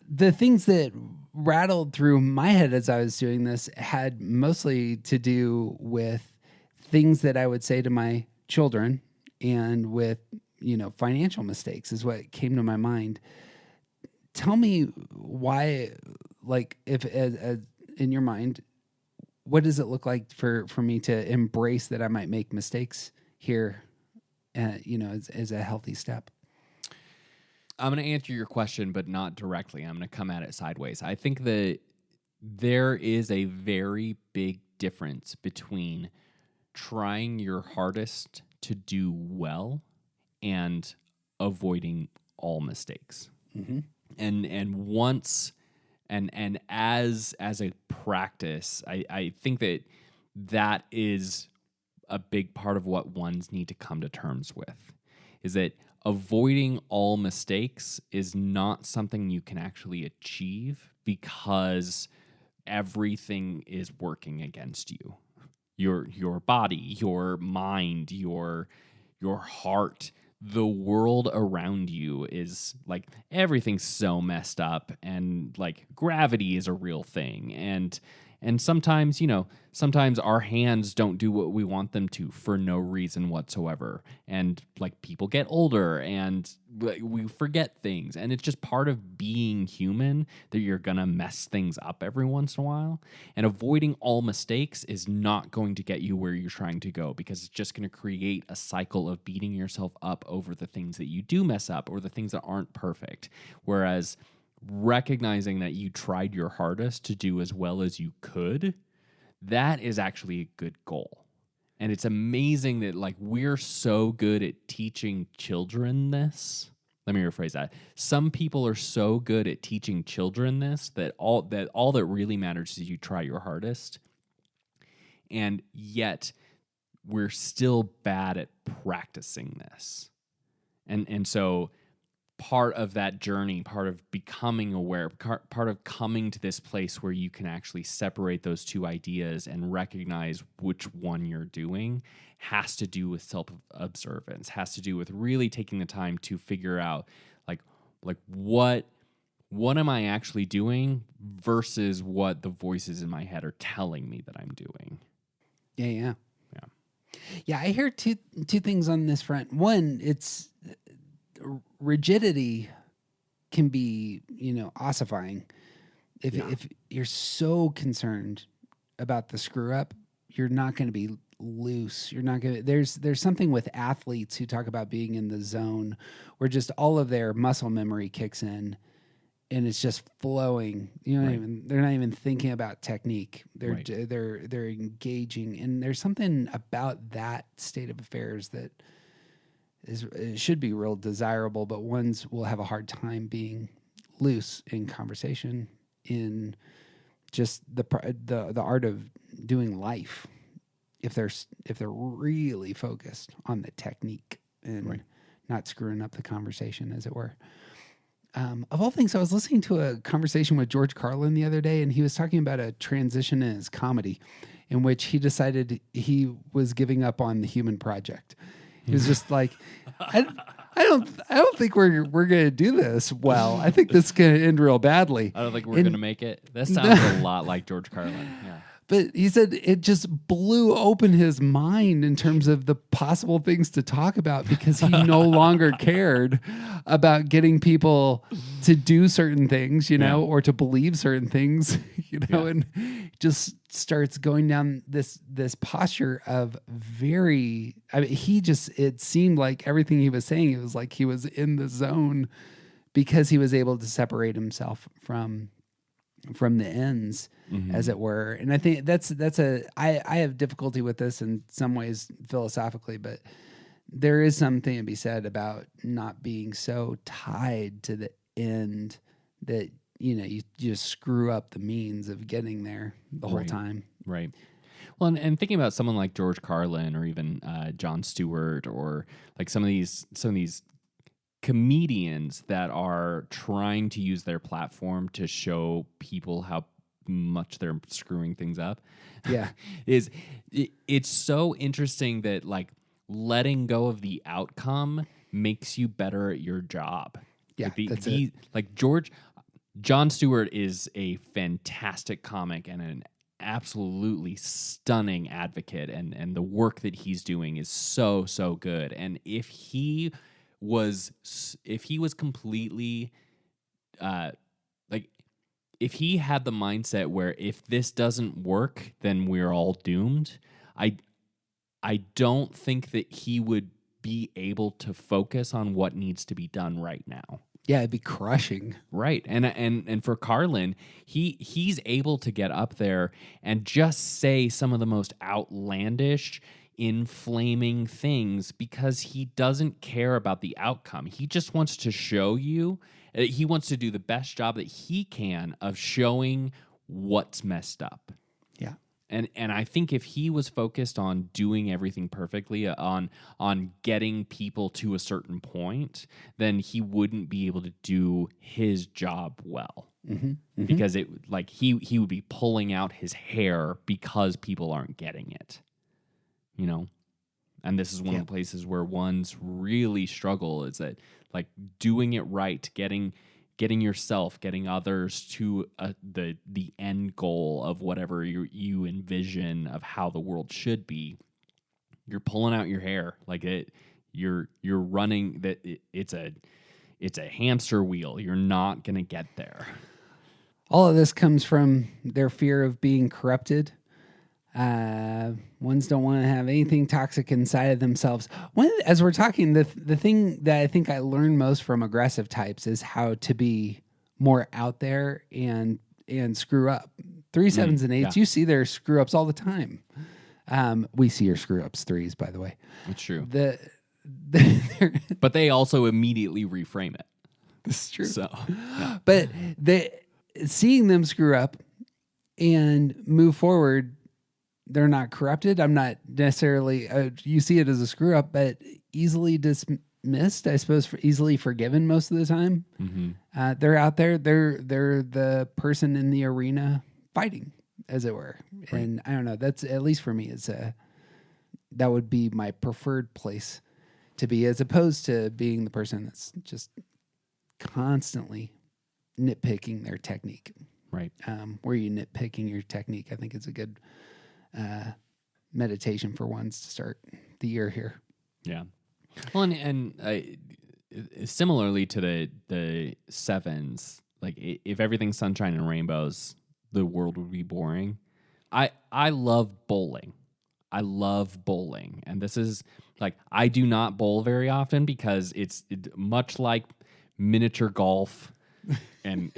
The things that rattled through my head as I was doing this had mostly to do with things that I would say to my children, and with financial mistakes is what came to my mind. Tell me why, like, if as in your mind, what does it look like for me to embrace that I might make mistakes here, as a healthy step? I'm going to answer your question, but not directly. I'm going to come at it sideways. I think that there is a very big difference between trying your hardest to do well and avoiding all mistakes. Mm-hmm. And once and as a practice, I think that is a big part of what 1s need to come to terms with, is that avoiding all mistakes is not something you can actually achieve because everything is working against you. your body, your mind, your heart. The world around you is like everything's so messed up, and like gravity is a real thing, and sometimes, sometimes our hands don't do what we want them to for no reason whatsoever. And like people get older and we forget things. And it's just part of being human that you're going to mess things up every once in a while. And avoiding all mistakes is not going to get you where you're trying to go, because it's just going to create a cycle of beating yourself up over the things that you do mess up or the things that aren't perfect. Whereas recognizing that you tried your hardest to do as well as you could, that is actually a good goal. And it's amazing that like we're so good at teaching children this. Let me rephrase that. Some people are so good at teaching children this that all that really matters is you try your hardest. And yet we're still bad at practicing this. And so part of that journey, part of becoming aware, part of coming to this place where you can actually separate those two ideas and recognize which one you're doing, has to do with self-observance, has to do with really taking the time to figure out like what am I actually doing versus what the voices in my head are telling me that I'm doing. Yeah. I hear two things on this front. One, it's rigidity can be, ossifying. If you're so concerned about the screw up, you're not going to be loose. You're not going to. There's something with athletes who talk about being in the zone, where just all of their muscle memory kicks in, and it's just flowing. They're not even thinking about technique. They're engaging, and there's something about that state of affairs that it should be real desirable, but ones will have a hard time being loose in conversation, in just the art of doing life, if they're really focused on the technique and not screwing up the conversation, as it were. Of all things, I was listening to a conversation with George Carlin the other day, and he was talking about a transition in his comedy in which he decided he was giving up on the human project. He was just like, I don't think we're gonna do this well. I think this is gonna end real badly. I don't think we're gonna make it. That sounds a lot like George Carlin. Yeah. But he said it just blew open his mind in terms of the possible things to talk about, because he no longer cared about getting people to do certain things, or to believe certain things, and just starts going down this posture of it seemed like everything he was saying, it was like he was in the zone because he was able to separate himself from the ends, as it were. And I think I have difficulty with this in some ways philosophically, but there is something to be said about not being so tied to the end that, you just screw up the means of getting there the whole time. Right. Well, and thinking about someone like George Carlin or even Jon Stewart, or like some of these comedians that are trying to use their platform to show people how much they're screwing things up. Yeah. It's so interesting that like letting go of the outcome makes you better at your job. Yeah, Jon Stewart is a fantastic comic and an absolutely stunning advocate, and the work that he's doing is so good. And if he was completely if he had the mindset where if this doesn't work, then we're all doomed, I don't think that he would be able to focus on what needs to be done right now. Yeah, it'd be crushing. Right. And for Carlin, he's able to get up there and just say some of the most outlandish, inflaming things because he doesn't care about the outcome. He just wants to show you, he wants to do the best job that he can of showing what's messed up. Yeah. And I think if he was focused on doing everything perfectly, on getting people to a certain point, then he wouldn't be able to do his job well. Because he would be pulling out his hair because people aren't getting it. you know. And this is one of the places where ones really struggle, is that like doing it right, getting yourself, getting others to the end goal of whatever you envision of how the world should be. You're pulling out your hair, like you're running that. It's a hamster wheel. You're not gonna get there. All of this comes from their fear of being corrupted. Ones don't want to have anything toxic inside of themselves. As we're talking, the thing that I think I learned most from aggressive types is how to be more out there and screw up. 3, 7s, and 8s, you see their screw ups all the time. We see your screw ups, 3s, by the way. It's true. But they also immediately reframe it. This is true. So, yeah. But seeing them screw up and move forward, they're not corrupted. I'm not necessarily, you see it as a screw up, but easily dismissed, I suppose, easily forgiven most of the time. Mm-hmm. They're out there. They're the person in the arena fighting, as it were. Right. And I don't know, that's, at least for me, that would be my preferred place to be, as opposed to being the person that's just constantly nitpicking their technique. Right. Where you nitpicking your technique, I think it's a good meditation for ones to start the year here. Yeah. Well, and similarly to the 7s, like if everything's sunshine and rainbows, the world would be boring. I love bowling. I love bowling. And this is like, I do not bowl very often because it's much like miniature golf and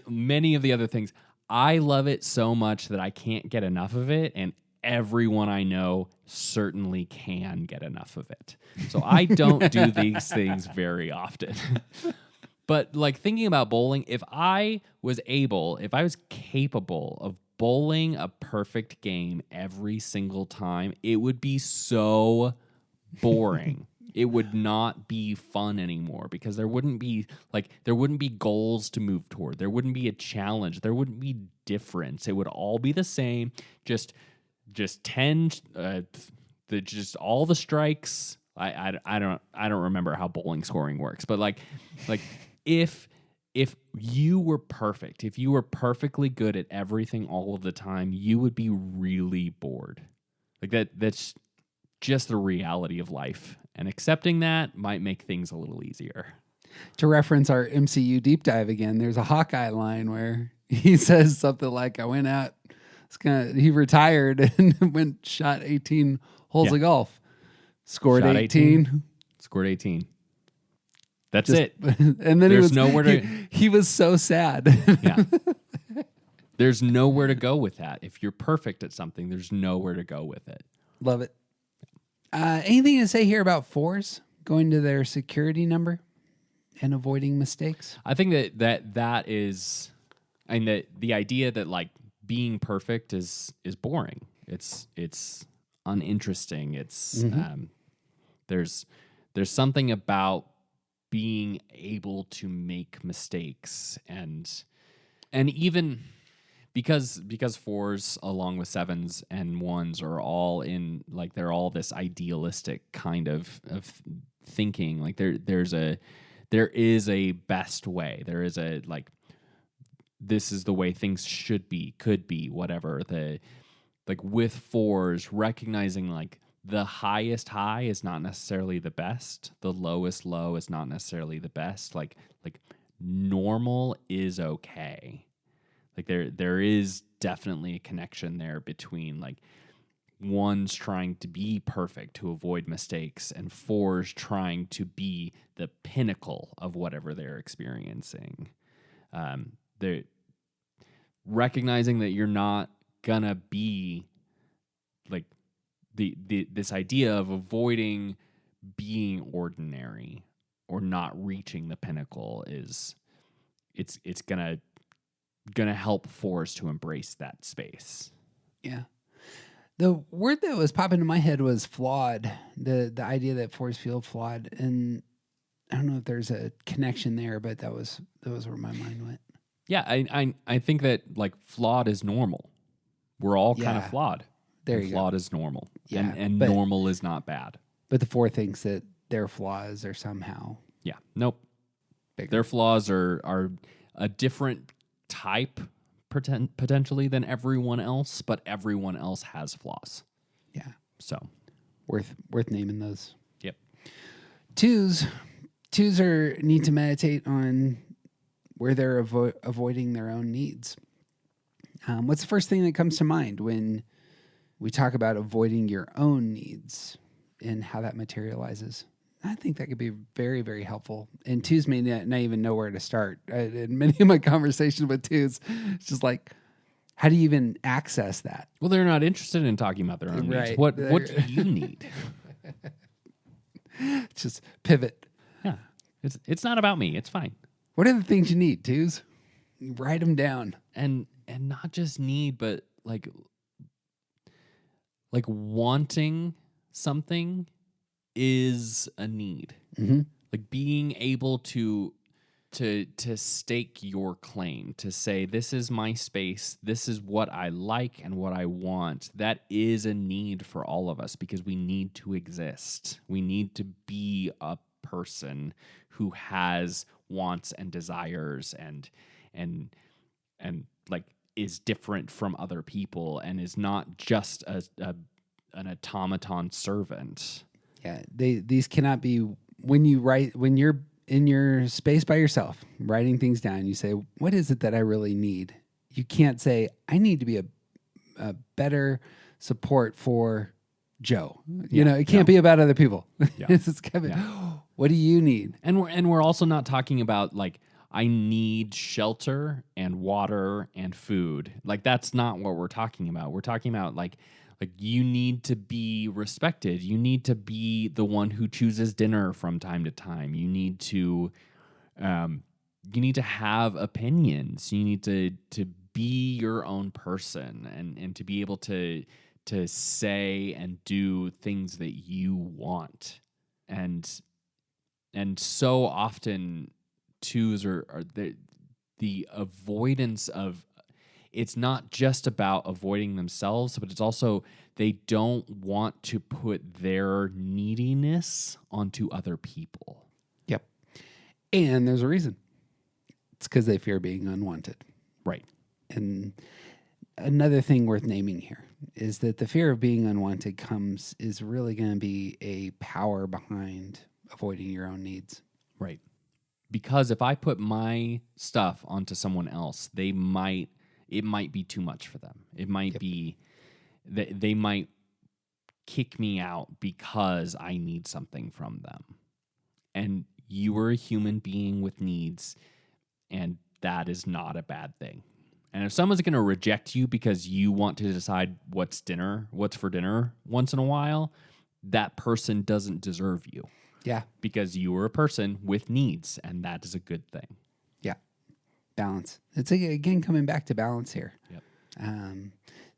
many of the other things. I love it so much that I can't get enough of it, and everyone I know certainly can get enough of it. So I don't do these things very often. But like thinking about bowling, if I was capable of bowling a perfect game every single time, it would be so boring. It would not be fun anymore because there wouldn't be goals to move toward. There wouldn't be a challenge. There wouldn't be difference. It would all be the same. Just 10, just all the strikes. I don't remember how bowling scoring works, but like if you were perfect, if you were perfectly good at everything all of the time, you would be really bored. Like that's just the reality of life. And accepting that might make things a little easier. To reference our MCU deep dive again, there's a Hawkeye line where he says something like, I went out, he retired and shot 18 holes of golf. Scored 18. Scored 18. That's it. And then he was so sad. Yeah. There's nowhere to go with that. If you're perfect at something, there's nowhere to go with it. Love it. Anything to say here about 4s going to their security number and avoiding mistakes? I think that is, and that the idea that like being perfect is boring. It's uninteresting. It's there's something about being able to make mistakes and even. Because 4s along with 7s and 1s are all in, like, they're all this idealistic kind of thinking. Like there is a best way. There is a, like, this is the way things should be, could be, whatever. Like with 4s, recognizing like the highest high is not necessarily the best. The lowest low is not necessarily the best. Like normal is okay. Like there is definitely a connection there between like 1s trying to be perfect to avoid mistakes and 4s trying to be the pinnacle of whatever they're experiencing. They're recognizing that you're not gonna be like this idea of avoiding being ordinary or not reaching the pinnacle is it's gonna help 4s to embrace that space. Yeah. The word that was popping in my head was flawed. The idea that 4s feel flawed, and I don't know if there's a connection there, but that was where my mind went. Yeah, I think that like flawed is normal. We're all kind of flawed. There and you go. flawed is normal. Yeah, And but- normal is not bad. But the 4 thinks that their flaws are somehow Yeah. Nope. bigger. Their flaws are a different type potentially than everyone else, but everyone else has flaws. Yeah, So, worth naming those. yep. Twos are need to meditate on where they're avoiding their own needs. What's the first thing that comes to mind when we talk about avoiding your own needs and how that materializes? I think that could be very, very helpful. And twos may not even know where to start. In many of my conversations with twos, it's just like, how do you even access that? Well, they're not interested in talking about their own needs. Right. What do you need? Just pivot. Yeah. It's not about me. It's fine. What are the things you need, twos? Write them down. And not just need, but like wanting something is a need. Mm-hmm. Like being able to stake your claim, to say this is my space, this is what I like and what I want. That is a need for all of us because we need to exist. We need to be a person who has wants and desires and like is different from other people and is not just an automaton servant. Yeah, these cannot be when you're in your space by yourself, writing things down. You say, "What is it that I really need?" You can't say, "I need to be a better support for Joe." You know, it can't be about other people. Yeah. It's kind of, what do you need? And we're also not talking about like I need shelter and water and food. Like that's not what we're talking about. We're talking about like you need to be respected. You need to be the one who chooses dinner from time to time. You need to have opinions. You need to be your own person and to be able to say and do things that you want. And so often twos are the avoidance of, it's not just about avoiding themselves, but it's also they don't want to put their neediness onto other people. Yep. And there's a reason. It's because they fear being unwanted. Right. And another thing worth naming here is that the fear of being unwanted is really going to be a power behind avoiding your own needs. Right. Because if I put my stuff onto someone else, it might be too much for them. It might be that they might kick me out because I need something from them. And you are a human being with needs, and that is not a bad thing. And if someone's going to reject you because you want to decide what's for dinner once in a while, that person doesn't deserve you. Yeah. Because you are a person with needs, and that is a good thing. Yeah. Balance. It's again coming back to balance here. Yep.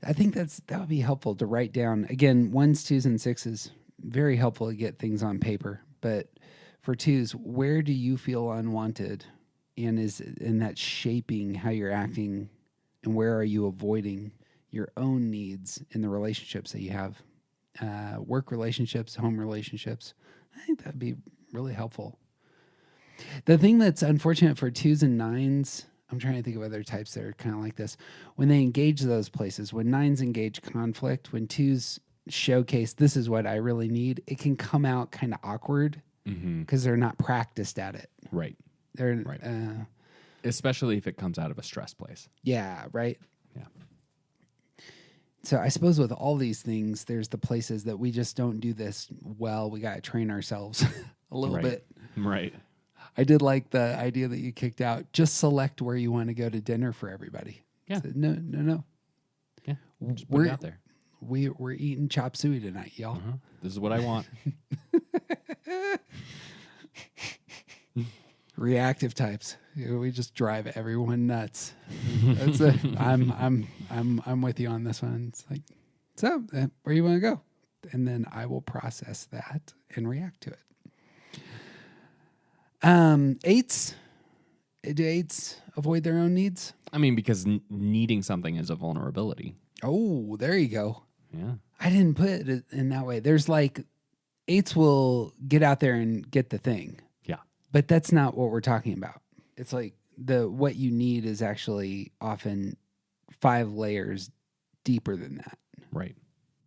I think that would be helpful to write down. Again, 1s, 2s, and 6s, very helpful to get things on paper. But for 2s, where do you feel unwanted? And that's shaping how you're acting, and where are you avoiding your own needs in the relationships that you have? Work relationships, home relationships. I think that'd be really helpful. The thing that's unfortunate for 2s and 9s, I'm trying to think of other types that are kind of like this. When they engage those places, when 9s engage conflict, when 2s showcase, this is what I really need, it can come out kind of awkward because they're not practiced at it. Right. They're Right. Especially if it comes out of a stress place. Yeah, right. Yeah. So I suppose with all these things, there's the places that we just don't do this well. We got to train ourselves a little bit. Right. I did like the idea that you kicked out. Just select where you want to go to dinner for everybody. Yeah. So, no. Yeah. Just put it out there. We're eating chop suey tonight, y'all. This is what I want. Reactive types. We just drive everyone nuts. That's it. I'm with you on this one. It's like, so where you want to go? And then I will process that and react to it. 8s. Do 8s avoid their own needs? I mean, because needing something is a vulnerability. Oh, there you go. Yeah. I didn't put it in that way. There's like 8s will get out there and get the thing. Yeah. But that's not what we're talking about. It's like what you need is actually often 5 layers deeper than that. Right.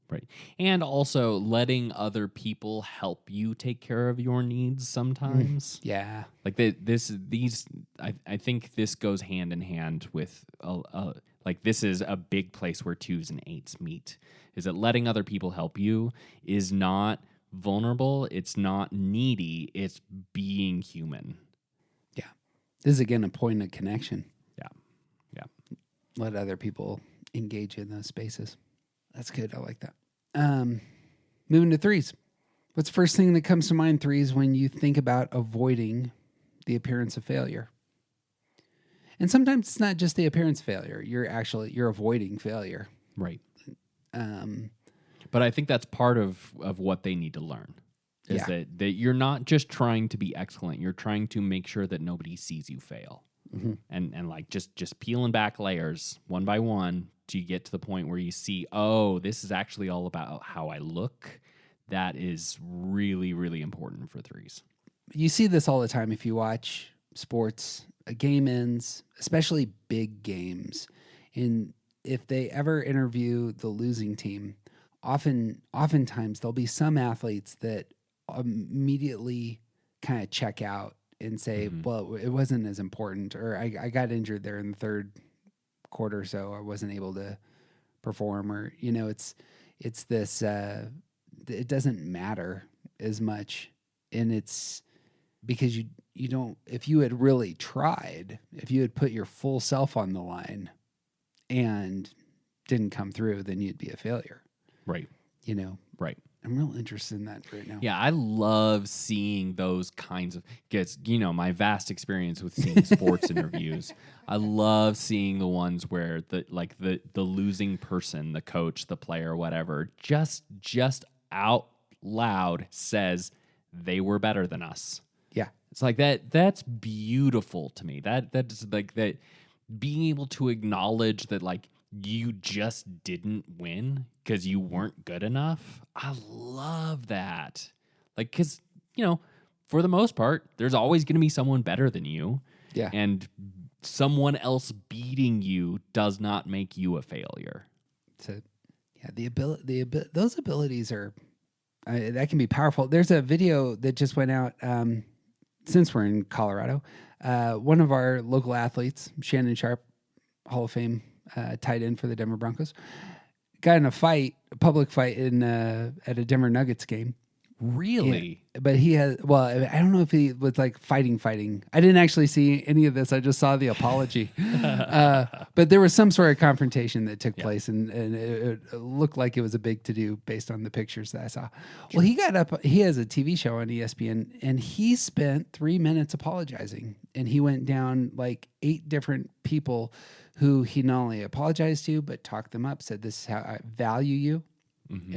Right. And also letting other people help you take care of your needs sometimes. Yeah. Like I think this goes hand in hand with like this is a big place where 2s and 8s meet. Is that letting other people help you is not vulnerable, it's not needy, it's being human. Yeah. This is again a point of connection. Yeah. Yeah. Let other people engage in those spaces. That's good. I like that. Moving to 3s. What's the first thing that comes to mind, 3s, when you think about avoiding the appearance of failure? And sometimes it's not just the appearance of failure. You're avoiding failure. Right. But I think that's part of what they need to learn. Is that you're not just trying to be excellent. You're trying to make sure that nobody sees you fail. Mm-hmm. And like just peeling back layers one by one to get to the point where you see, oh, this is actually all about how I look. That is really, really important for 3s. You see this all the time if you watch sports. A game ends, especially big games. And if they ever interview the losing team, oftentimes there'll be some athletes that immediately kind of check out and say, well, it wasn't as important, or I got injured there in the third quarter, so I wasn't able to perform, or, it's this, it doesn't matter as much. And it's because you don't, if you had really tried, if you had put your full self on the line and didn't come through, then you'd be a failure. Right. Right. I'm real interested in that right now. Yeah, I love seeing those kinds of my vast experience with seeing sports interviews. I love seeing the ones where the losing person, the coach, the player, whatever, just out loud says they were better than us. Yeah. It's like that's beautiful to me. That's like that being able to acknowledge that like you just didn't win because you weren't good enough. I love that. Like, because, for the most part, there's always going to be someone better than you. Yeah. And someone else beating you does not make you a failure. So, yeah, those abilities are, that can be powerful. There's a video that just went out since we're in Colorado. One of our local athletes, Shannon Sharp, Hall of Fame tight end for the Denver Broncos, got in a public fight at a Denver Nuggets game. Really? Yeah, but he had, I don't know if he was like fighting. I didn't actually see any of this. I just saw the apology. But there was some sort of confrontation that took place, and it looked like it was a big to-do based on the pictures that I saw. Sure. Well, he got up, he has a TV show on ESPN, and he spent 3 minutes apologizing. And he went down like 8 different people who he not only apologized to, but talked them up, said, this is how I value you. Mm-hmm.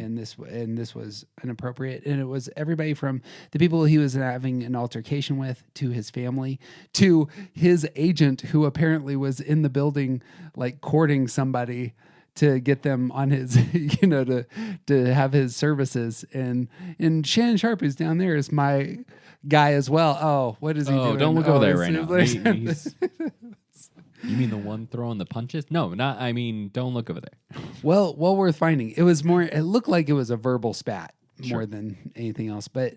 And this was inappropriate. And it was everybody from the people he was having an altercation with, to his family, to his agent, who apparently was in the building, like courting somebody to get them on his, to have his services. And Shannon Sharp, who's down there, is my guy as well. Oh, what is he doing? Don't look over there right now. You mean the one throwing the punches? No, not. I mean, don't look over there. Well worth finding. It was more. It looked like it was a verbal spat more than anything else. But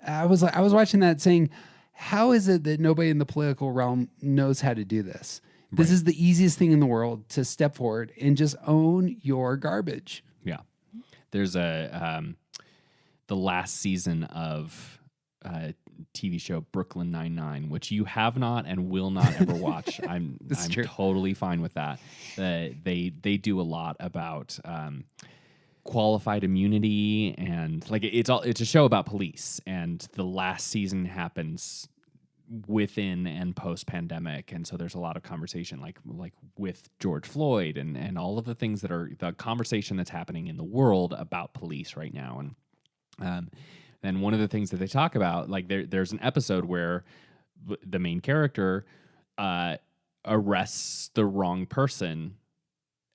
I was watching that, saying, how is it that nobody in the political realm knows how to do this? Right. This is the easiest thing in the world, to step forward and just own your garbage. Yeah, there's the last season of TV show Brooklyn Nine-Nine, which you have not and will not ever watch. I'm totally fine with that. They do a lot about qualified immunity, and like it's a show about police, and the last season happens within and post pandemic, and so there's a lot of conversation like with George Floyd and all of the things that are the conversation that's happening in the world about police right now. And one of the things that they talk about, like there's an episode where the main character arrests the wrong person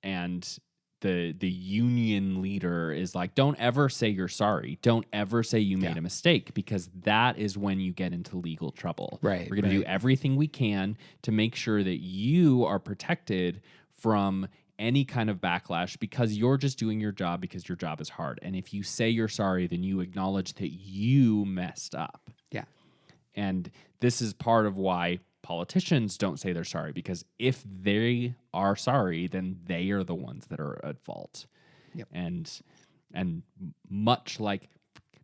and the union leader is like, don't ever say you're sorry. Don't ever say you made a mistake, because that is when you get into legal trouble. Right, We're going to do everything we can to make sure that you are protected from any kind of backlash, because you're just doing your job because your job is hard. And if you say you're sorry, then you acknowledge that you messed up. Yeah. And this is part of why politicians don't say they're sorry, because if they are sorry, then they are the ones that are at fault. Yep. And much like,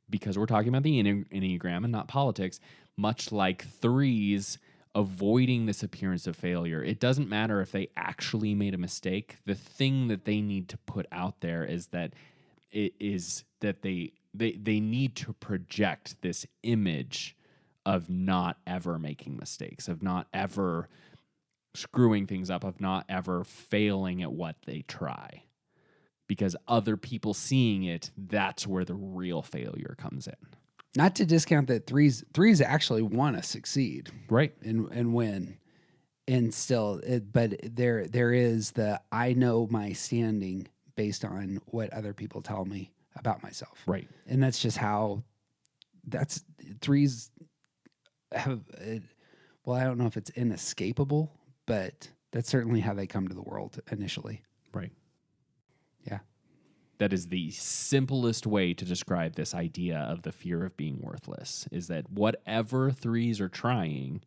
because we're talking about the Enneagram and not politics, much like threes avoiding this appearance of failure, it doesn't matter if they actually made a mistake. The thing that they need to put out there is that they need to project this image of not ever making mistakes, of not ever screwing things up, of not ever failing at what they try. Because other people seeing it, that's where the real failure comes in. Not to discount that threes actually want to succeed, Right, and win, and still, but there is the I know my standing based on what other people tell me about myself, right. and that's just how threes have. Well, I don't know if it's inescapable, but that's certainly how they come to the world initially. Right. Yeah. That is the simplest way to describe this idea of the fear of being worthless, is that whatever threes are trying,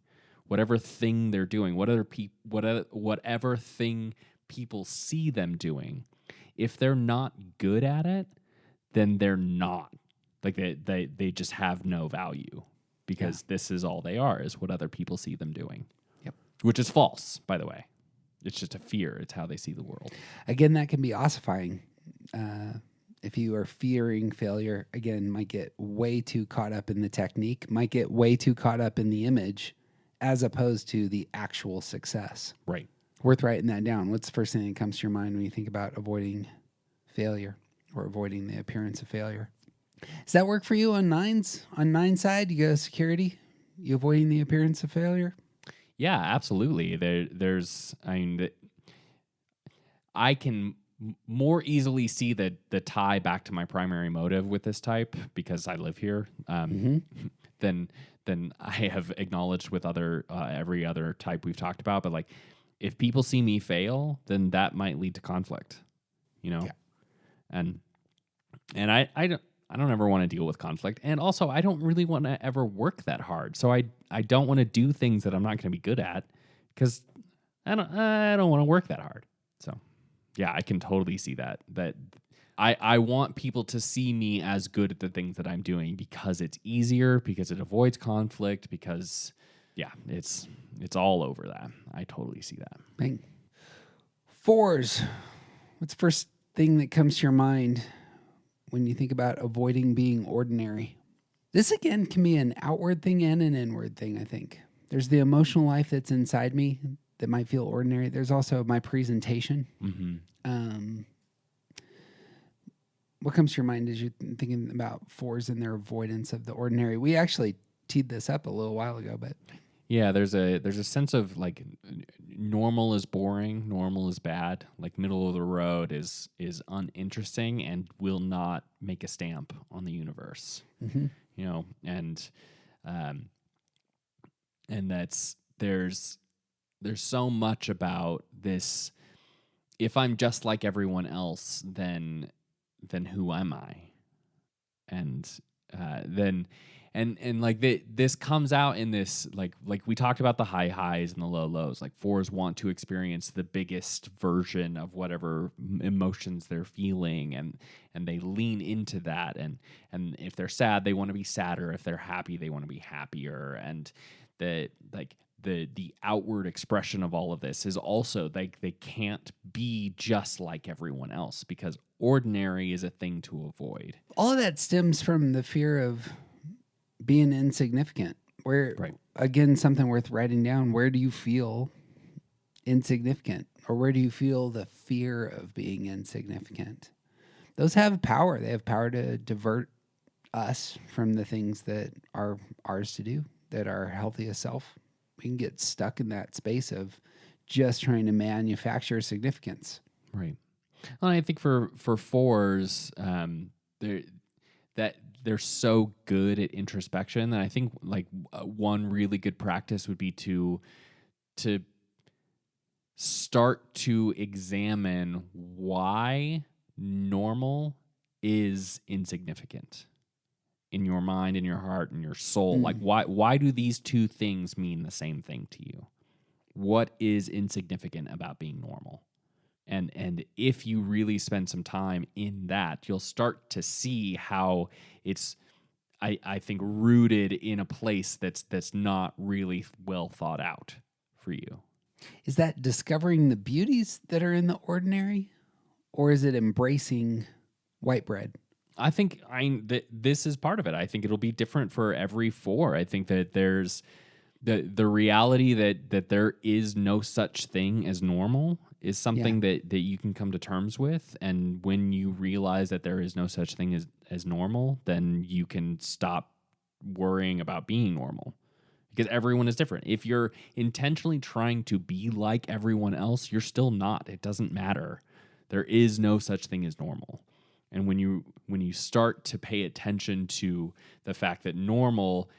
whatever thing they're doing, whatever thing people see them doing, if they're not good at it, then they're not. Like they just have no value, because this is all they are, is what other people see them doing. Yep. Which is false, by the way. It's just a fear. It's how they see the world. Again, that can be ossifying. If you are fearing failure, again, might get way too caught up in the technique, might get way too caught up in the image, as opposed to the actual success. Right. Worth writing that down. What's the first thing that comes to your mind when you think about avoiding failure or avoiding the appearance of failure? Does that work for you on nines? On nine side, you go security, you avoiding the appearance of failure? Yeah, absolutely. I can more easily see the tie back to my primary motive with this type, because I live here, than I have acknowledged with every other type we've talked about. But like, if people see me fail, then that might lead to conflict, and I don't ever want to deal with conflict, and also I don't really want to ever work that hard. So I don't want to do things that I'm not going to be good at, because I don't want to work that hard. So yeah, I can totally see that I want people to see me as good at the things that I'm doing, because it's easier, because it avoids conflict, because it's all over that. I totally see that. Bang. Fours. What's the first thing that comes to your mind when you think about avoiding being ordinary? This, again, can be an outward thing and an inward thing, I think. There's the emotional life that's inside me that might feel ordinary. There's also my presentation. Mm-hmm. What comes to your mind as you're thinking about fours and their avoidance of the ordinary? We actually teed this up a little while ago, but... Yeah, there's a sense of like normal is boring, normal is bad, like middle of the road is uninteresting and will not make a stamp on the universe. Mm-hmm. And that's there's so much about this. If I'm just like everyone else, then who am I? And this comes out in this like we talked about the high highs and the low lows. Like fours want to experience the biggest version of whatever emotions they're feeling, and they lean into that. And if they're sad, they want to be sadder. If they're happy, they want to be happier. And the outward expression of all of this is also like they can't be just like everyone else, because ordinary is a thing to avoid. All of that stems from the fear of being insignificant. Where, right. Again, something worth writing down. Where do you feel insignificant? Or where do you feel the fear of being insignificant? Those have power. They have power to divert us from the things that are ours to do, that are healthiest self. We can get stuck in that space of just trying to manufacture significance. Right. And I think for fours, they're so good at introspection that I think like one really good practice would be to start to examine why normal is insignificant in your mind, in your heart, in your soul. Like why do these two things mean the same thing to you? What is insignificant about being normal? And if you really spend some time in that, you'll start to see how it's I think rooted in a place that's not really well thought out for you. Is that discovering the beauties that are in the ordinary, or is it embracing white bread? I think that this is part of it. I think it'll be different for every four. I think that there's the reality that there is no such thing as normal is something that you can come to terms with. And when you realize that there is no such thing as normal, then you can stop worrying about being normal. Because everyone is different. If you're intentionally trying to be like everyone else, you're still not. It doesn't matter. There is no such thing as normal. And when you start to pay attention to the fact that normal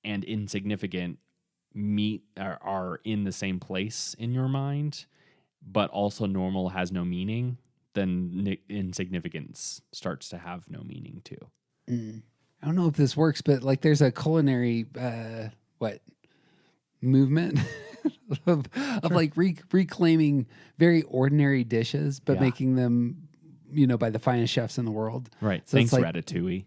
and insignificant are in the same place in your mind, but also normal has no meaning, then insignificance starts to have no meaning too. I don't know if this works, but like there's a culinary movement of like reclaiming very ordinary dishes, but making them, by the finest chefs in the world. Right. So Thanks, like, Ratatouille.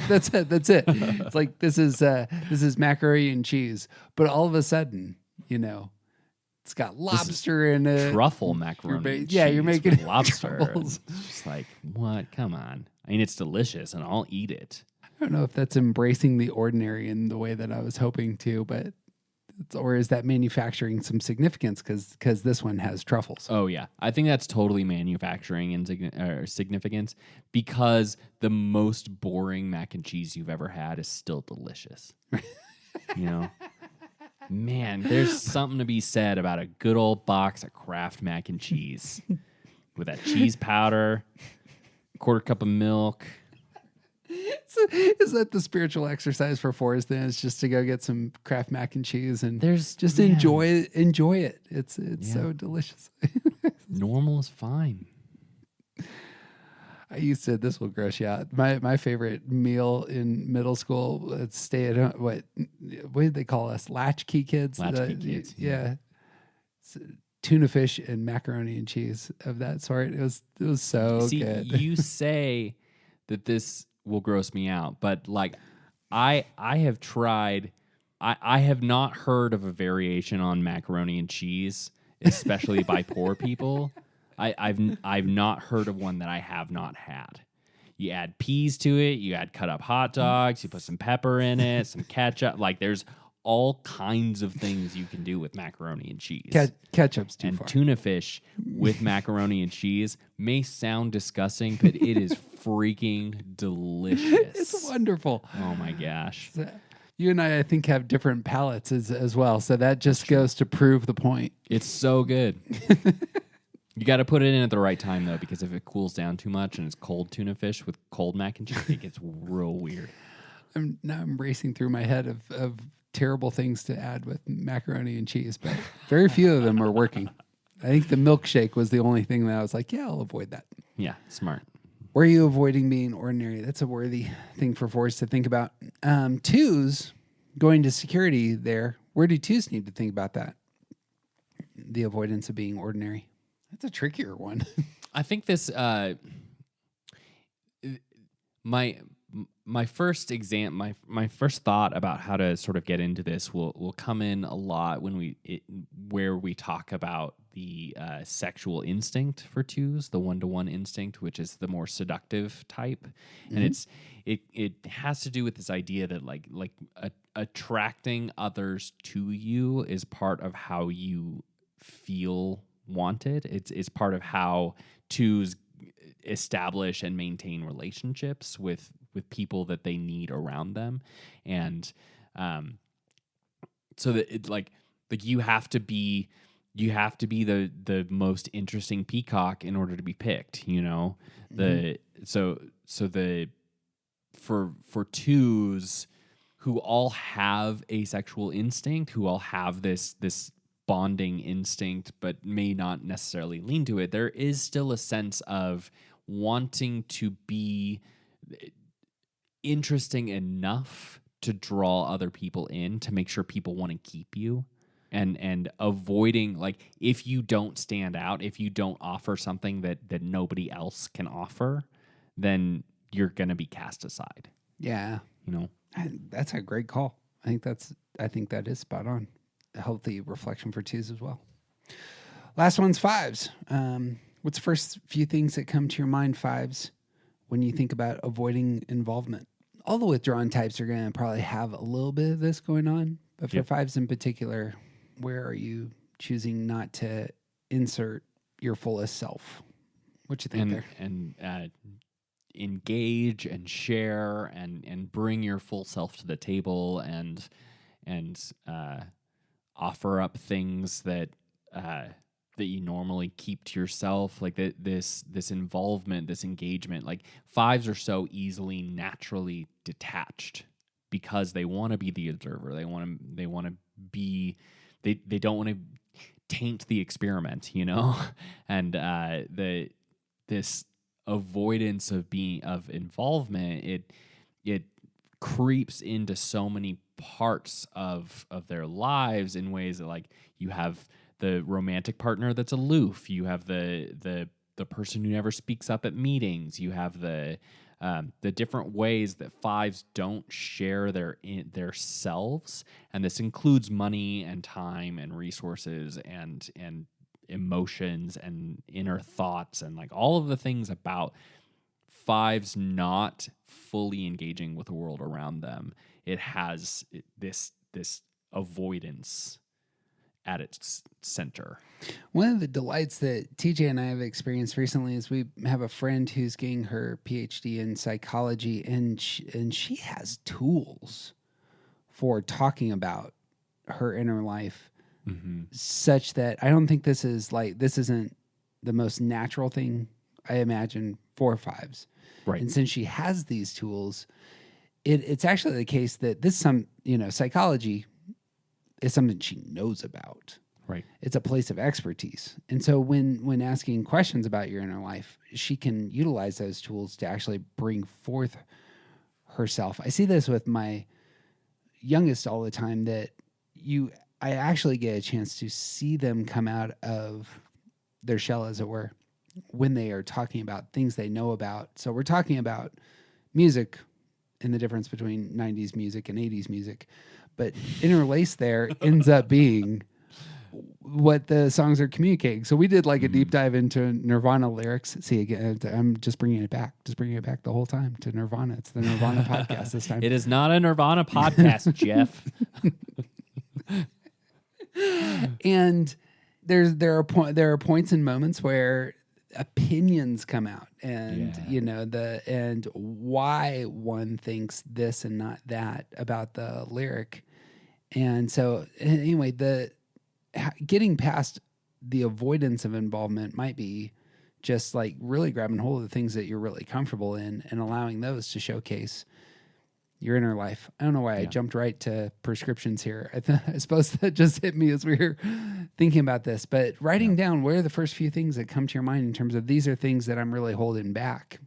That's it. It's like this is macaroni and cheese, but all of a sudden, it's got lobster in it. Truffle macaroni. And you're cheese making with lobster. truffles. It's just like, what? Come on. I mean, it's delicious, and I'll eat it. I don't know if that's embracing the ordinary in the way that I was hoping to, but or is that manufacturing some significance because this one has truffles? Oh yeah, I think that's totally manufacturing significance because the most boring mac and cheese you've ever had is still delicious. Man, there's something to be said about a good old box of Kraft mac and cheese with that cheese powder, quarter cup of milk. Is that the spiritual exercise for fours? Then it's just to go get some Kraft mac and cheese and enjoy it. It's so delicious. Normal is fine. I used to. This will gross you out. My favorite meal in middle school. Stay at home. What did they call us? Latchkey kids. Latchkey kids. Yeah. Tuna fish and macaroni and cheese of that sort. It was so good. You say that this will gross me out, but like I have tried. I have not heard of a variation on macaroni and cheese, especially by poor people. I've not heard of one that I have not had. You add peas to it, you add cut up hot dogs, you put some pepper in it, some ketchup. Like there's all kinds of things you can do with macaroni and cheese. Ketchup's too and far. Tuna fish with macaroni and cheese may sound disgusting, but it is freaking delicious. It's wonderful. Oh my gosh. You and I think, have different palates as well. So that just goes to prove the point. It's so good. You got to put it in at the right time, though, because if it cools down too much and it's cold tuna fish with cold mac and cheese, it gets real weird. I'm racing through my head of terrible things to add with macaroni and cheese, but very few of them are working. I think the milkshake was the only thing that I was like, yeah, I'll avoid that. Yeah, smart. Where are you avoiding being ordinary? That's a worthy thing for fours to think about. Twos, going to security there, where do twos need to think about that? The avoidance of being ordinary. That's a trickier one. I think this my first my first thought about how to sort of get into this will come in a lot when where we talk about the sexual instinct for twos, the 1-to-1 instinct, which is the more seductive type, and it has to do with this idea that like attracting others to you is part of how you feel wanted. It's part of how twos establish and maintain relationships with people that they need around them, and so that it like you have to be you have to be the most interesting peacock in order to be picked, you know. So the for twos who all have asexual instinct, who all have this bonding instinct, but may not necessarily lean to it, there is still a sense of wanting to be interesting enough to draw other people in, to make sure people want to keep you, and avoiding, like, if you don't stand out, if you don't offer something that nobody else can offer, then you're going to be cast aside. Yeah. You know, That's a great call. I think that is spot on. A healthy reflection for twos as well. Last one's fives. What's the first few things that come to your mind, fives, when you think about avoiding involvement? All the withdrawn types are going to probably have a little bit of this going on, but for fives in particular, where are you choosing not to insert your fullest self? What you think there? And engage and share and bring your full self to the table, and offer up things that you normally keep to yourself, like this involvement, this engagement. Like, fives are so easily naturally detached because they want to be the observer. They want to be. They don't want to taint the experiment, you know, and this avoidance of involvement, it creeps into so many parts of their lives in ways that, like, you have the romantic partner that's aloof, you have the person who never speaks up at meetings, you have the different ways that fives don't share their selves, and this includes money and time and resources and emotions and inner thoughts, and, like, all of the things about fives not fully engaging with the world around them. It has this avoidance at its center. One of the delights that TJ and I have experienced recently is we have a friend who's getting her PhD in psychology, and she has tools for talking about her inner life, such that I don't think this isn't the most natural thing, I imagine, for fives. Right. And since she has these tools, it's actually the case that psychology is something she knows about. Right. It's a place of expertise. And so when asking questions about your inner life, she can utilize those tools to actually bring forth herself. I see this with my youngest all the time, that I actually get a chance to see them come out of their shell, as it were, when they are talking about things they know about. So we're talking about music and the difference between 90s music and 80s music. But interlaced there ends up being what the songs are communicating. So we did like a deep dive into Nirvana lyrics. See, again, I'm just bringing it back the whole time to Nirvana. It's the Nirvana podcast this time. It is not a Nirvana podcast, Jeff. And there are points and moments where opinions come out, and and why one thinks this and not that about the lyric. And so anyway, getting past the avoidance of involvement might be just like really grabbing hold of the things that you're really comfortable in and allowing those to showcase your inner life. I don't know why I jumped right to prescriptions here. I suppose that just hit me as we were thinking about this. But writing down, what are the first few things that come to your mind in terms of these are things that I'm really holding back,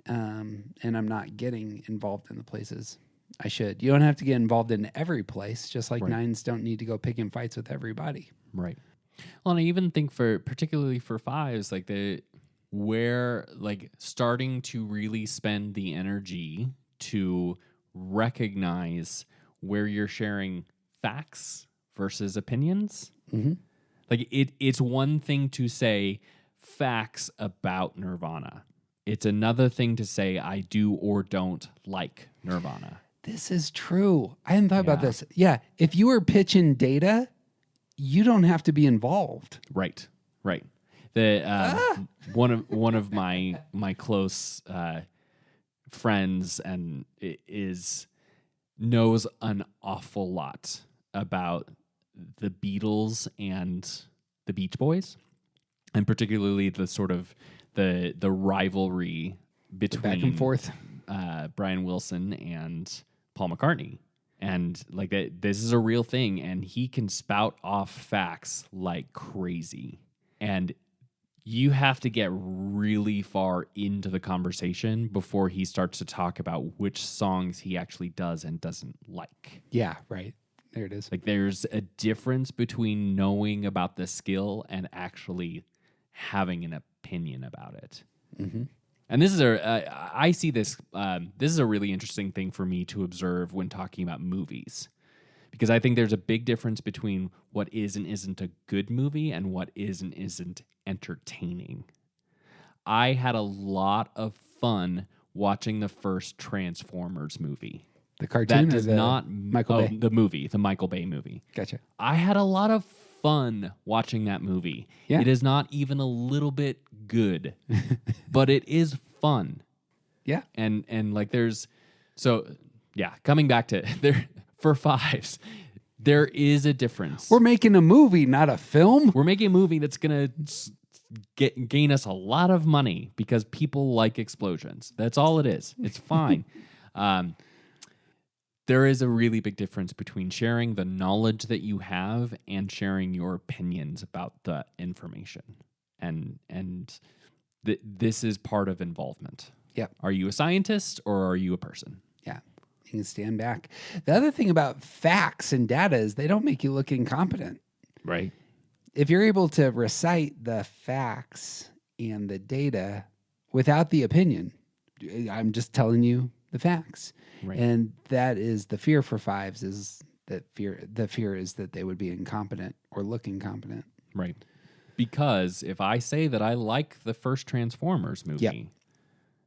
and I'm not getting involved in the places I should. You don't have to get involved in every place, just like nines don't need to go picking fights with everybody. Right. Well, and I even think particularly for fives, like starting to really spend the energy to recognize where you're sharing facts versus opinions. Mm-hmm. Like it's one thing to say facts about Nirvana. It's another thing to say I do or don't like Nirvana. This is true. I hadn't thought about this. Yeah. If you were pitching data, you don't have to be involved. Right. The one of my close friends and knows an awful lot about the Beatles and the Beach Boys, and particularly the sort of the rivalry between Back and forth. Brian Wilson and Paul McCartney. And like that, this is a real thing, and he can spout off facts like crazy. And you have to get really far into the conversation before he starts to talk about which songs he actually does and doesn't like. Yeah, right. There it is. Like there's a difference between knowing about the skill and actually having an opinion about it. Mm-hmm. And this is I see this. This is a really interesting thing for me to observe when talking about movies, because I think there's a big difference between what is and isn't a good movie and what is and isn't entertaining. I had a lot of fun watching the first Transformers movie. The cartoon That does or the not Michael Bay? the Michael Bay movie. Gotcha. I had a lot of fun watching that movie. Yeah. It is not even a little bit good, but it is fun. Yeah. And like there's coming back to there for fives, there is a difference. We're making a movie, not a film. We're making a movie that's gonna gain us a lot of money because people like explosions. That's all it is. It's fine. There is a really big difference between sharing the knowledge that you have and sharing your opinions about the information. And this is part of involvement. Yeah. Are you a scientist or are you a person? Yeah. You can stand back. The other thing about facts and data is they don't make you look incompetent. Right. If you're able to recite the facts and the data without the opinion, I'm just telling you the facts. Right. And that is the fear for fives, is that the fear is that they would be incompetent or look incompetent. Right. Because if I say that I like the first Transformers movie, Yep.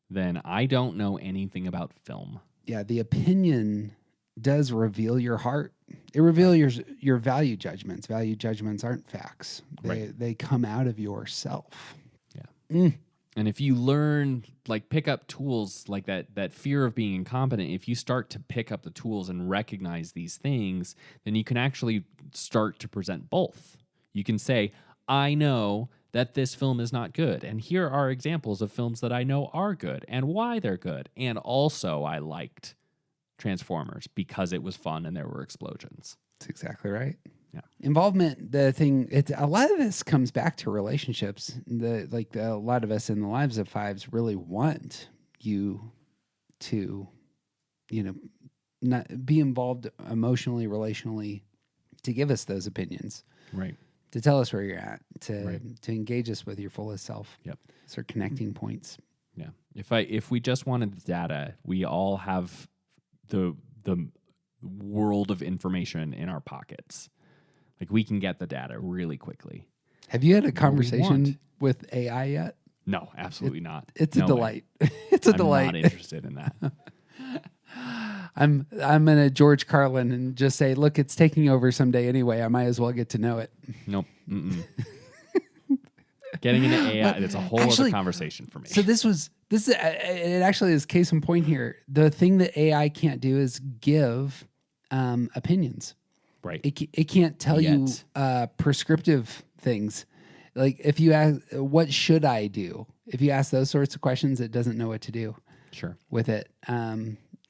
then I don't know anything about film. Yeah, the opinion does reveal your heart. It reveals your value judgments. Value judgments aren't facts. They come out of yourself. Yeah. And if you learn, like pick up tools like that fear of being incompetent, if you start to pick up the tools and recognize these things, then you can actually start to present both. You can say, I know that this film is not good, and here are examples of films that I know are good and why they're good. And also I liked Transformers because it was fun and there were explosions. That's exactly right. Yeah. Involvement, a lot of this comes back to relationships. A lot of us in the lives of fives really want you to, not be involved emotionally, relationally, to give us those opinions. Right. To tell us where you're at, to engage us with your fullest self. Yep. So connecting points. Yeah. If we just wanted the data, we all have the world of information in our pockets. Like we can get the data really quickly. Have you had a want. conversation with AI yet? No, absolutely not. It's No a way. delight. It's a delight. I'm not interested in that. I'm gonna George Carlin and just say, look, it's taking over someday anyway. I might as well get to know it. Nope. Getting into AI, it's a whole other conversation for me. So it actually is case in point here. The thing that AI can't do is give opinions. Right. It can't tell you prescriptive things. Like if you ask, what should I do? If you ask those sorts of questions, it doesn't know what to do. Sure. With it.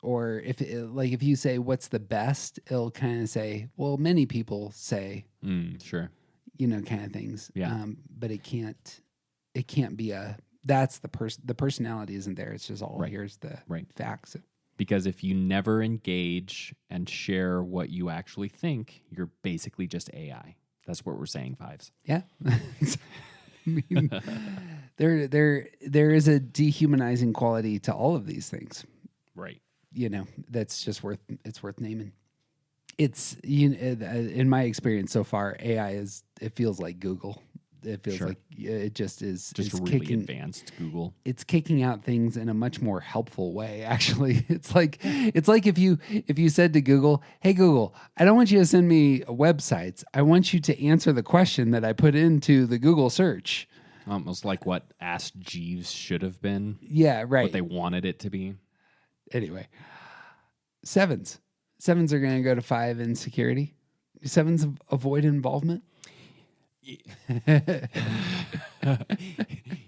Or if you say what's the best, it'll kind of say, well, many people say, sure. Kind of things. Yeah. But it can't be that's the personality isn't there. It's just all here's the facts. Because if you never engage and share what you actually think, you're basically just AI. That's what we're saying, fives. Yeah. I mean, there is a dehumanizing quality to all of these things. Right. That's just worth naming. It's in my experience so far, AI it feels like Google. It feels like it just is just it's really advanced Google. It's kicking out things in a much more helpful way. Actually, it's like if you said to Google, "Hey Google, I don't want you to send me websites. I want you to answer the question that I put into the Google search." Almost like what Ask Jeeves should have been. Yeah, right. What they wanted it to be. Anyway, sevens are going to go to 5 in security. Do sevens avoid involvement?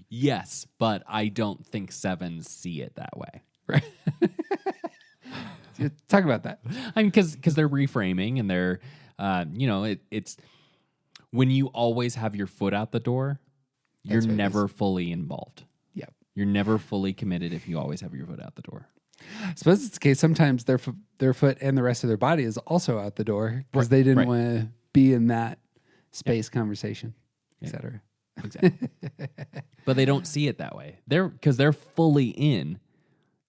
Yes, but I don't think sevens see it that way. Right. Talk about that. I mean, because they're reframing and they're, it's when you always have your foot out the door, you're That's what it never fully involved. Yep. You're never fully committed if you always have your foot out the door. I suppose it's the case. Sometimes their foot and the rest of their body is also out the door because they didn't want to be in that space conversation, etc. Exactly. But they don't see it that way. They're fully in,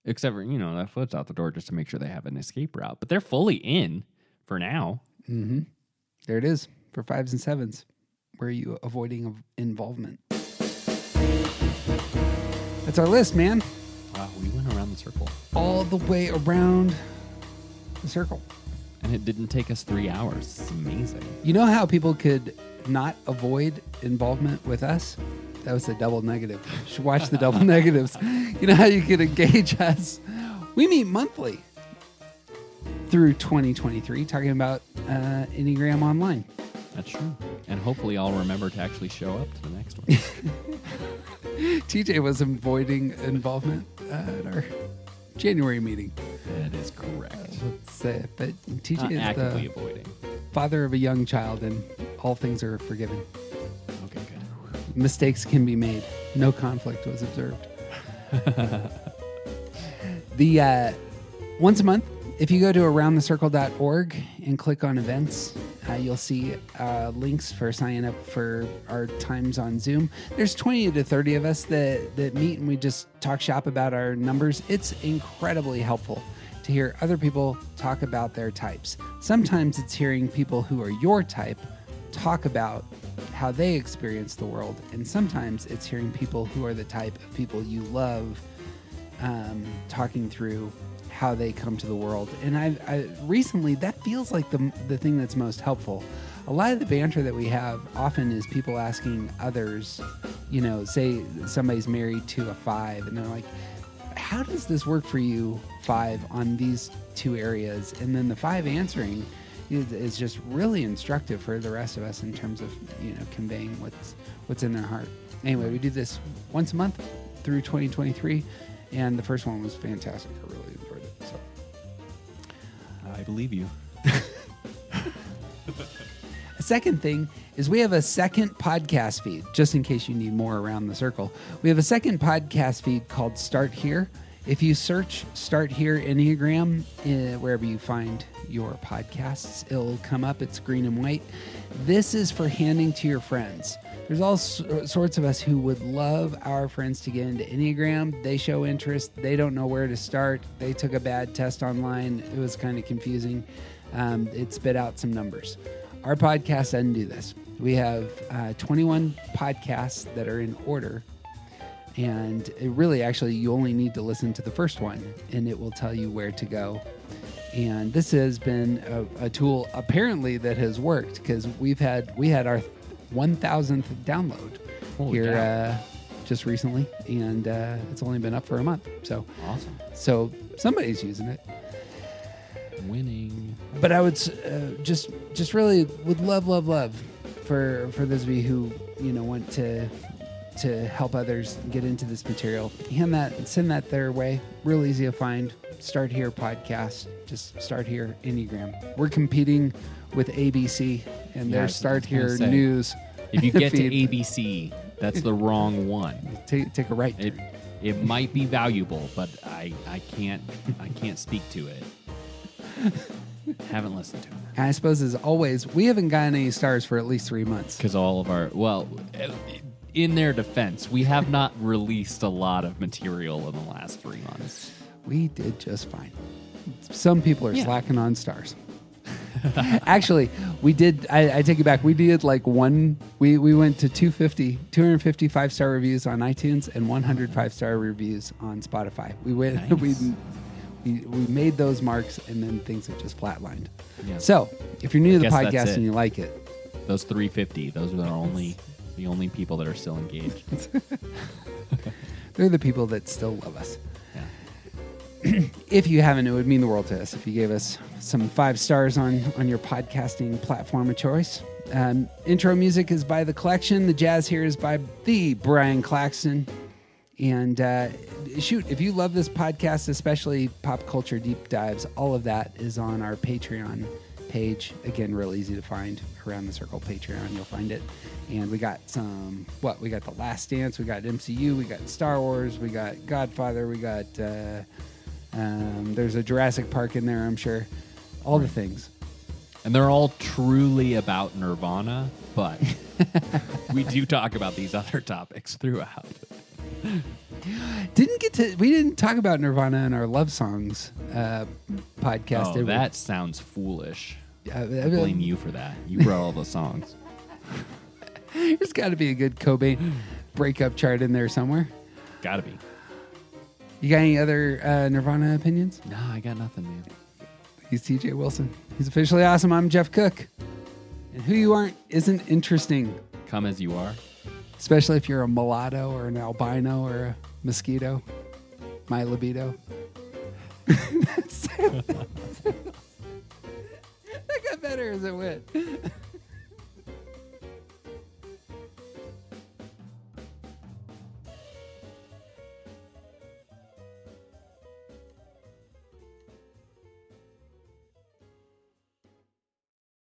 except for, that foot's out the door just to make sure they have an escape route. But they're fully in for now. Mm-hmm. There it is for 5s and 7s. Where are you avoiding involvement? That's our list, man. Wow, we went around the circle. All the way around the circle. And it didn't take us 3 hours. It's amazing. You know how people could not avoid involvement with us? That was a double negative. You should watch the double negatives. You know how you could engage us? We meet monthly through 2023 talking about Enneagram Online. That's true. And hopefully I'll remember to actually show up to the next one. TJ was avoiding involvement at our January meeting. That is correct. Let's say, but TJ Not is actively the avoiding. father of a young child, and all things are forgiven. Okay, good. Mistakes can be made. No conflict was observed. The once a month, if you go to aroundthecircle.org and click on events, you'll see links for signing up for our times on Zoom. There's 20 to 30 of us that meet and we just talk shop about our numbers. It's incredibly helpful to hear other people talk about their types. Sometimes it's hearing people who are your type talk about how they experience the world. And sometimes it's hearing people who are the type of people you love talking through how they come to the world. And I recently, that feels like the thing that's most helpful. A lot of the banter that we have often is people asking others, say somebody's married to a 5 and they're like, how does this work for you, 5, on these 2 areas? And then the 5 answering is just really instructive for the rest of us in terms of, conveying what's in their heart. Anyway, we do this once a month through 2023. And the first one was fantastic. I really enjoyed it. So I believe you. a second thing is we have a second podcast feed, just in case you need more around the circle. We have a second podcast feed called Start Here. If you search Start Here Enneagram, wherever you find your podcasts, it'll come up. It's green and white. This is for handing to your friends. There's all sorts of us who would love our friends to get into Enneagram. They show interest. They don't know where to start. They took a bad test online. It was kind of confusing. It spit out some numbers. Our podcast doesn't do this. We have 21 podcasts that are in order. And it really, actually, you only need to listen to the first one, and it will tell you where to go. And this has been a tool, apparently, that has worked, because we had our 1,000th download here just recently, and it's only been up for a month. So awesome. So somebody's using it. Winning. But I would just really would love for those of you who want to help others get into this material. Send that their way. Real easy to find. Start Here podcast. Just Start Here Enneagram. We're competing with ABC and their Start Here news. If you get to ABC, that's the wrong one. Take a right. It might be valuable, but I can't speak to it. Haven't listened to it. And I suppose, as always, we haven't gotten any stars for at least 3 months. Because all of our, in their defense, we have not released a lot of material in the last 3 months. We did just fine. Some people are slacking on stars. Actually, we did. I take it back. We did like one. We went to 250 5-star reviews on iTunes and 100 5-star reviews on Spotify. We went. Nice. We made those marks, and then things have just flatlined. Yeah. So, if you're new to the Guess that's podcast it. and you like it, those 350. Those are the only people that are still engaged. they're the people that still love us. Yeah. if you haven't, it would mean the world to us if you gave us some 5 stars on your podcasting platform of choice. Intro music is by The Collection. The jazz here is by the Brian Claxton. And shoot, if you love this podcast, especially pop culture deep dives, all of that is on our Patreon page. Again, real easy to find. Around the Circle Patreon, you'll find it. And we got we got The Last Dance, we got MCU, we got Star Wars, we got Godfather, we got, there's a Jurassic Park in there, I'm sure. All the things. And they're all truly about Nirvana, but we do talk about these other topics throughout. We didn't talk about Nirvana in our love songs podcast. Oh, that sounds foolish. I blame you for that. You wrote all the songs. There's got to be a good Cobain breakup chart in there somewhere. Gotta be. You got any other Nirvana opinions? No, I got nothing, man. He's TJ Wilson. He's officially awesome. I'm Jeff Cook. And who you aren't isn't interesting. Come as you are. Especially if you're a mulatto or an albino or a mosquito. My libido. That got better as it went.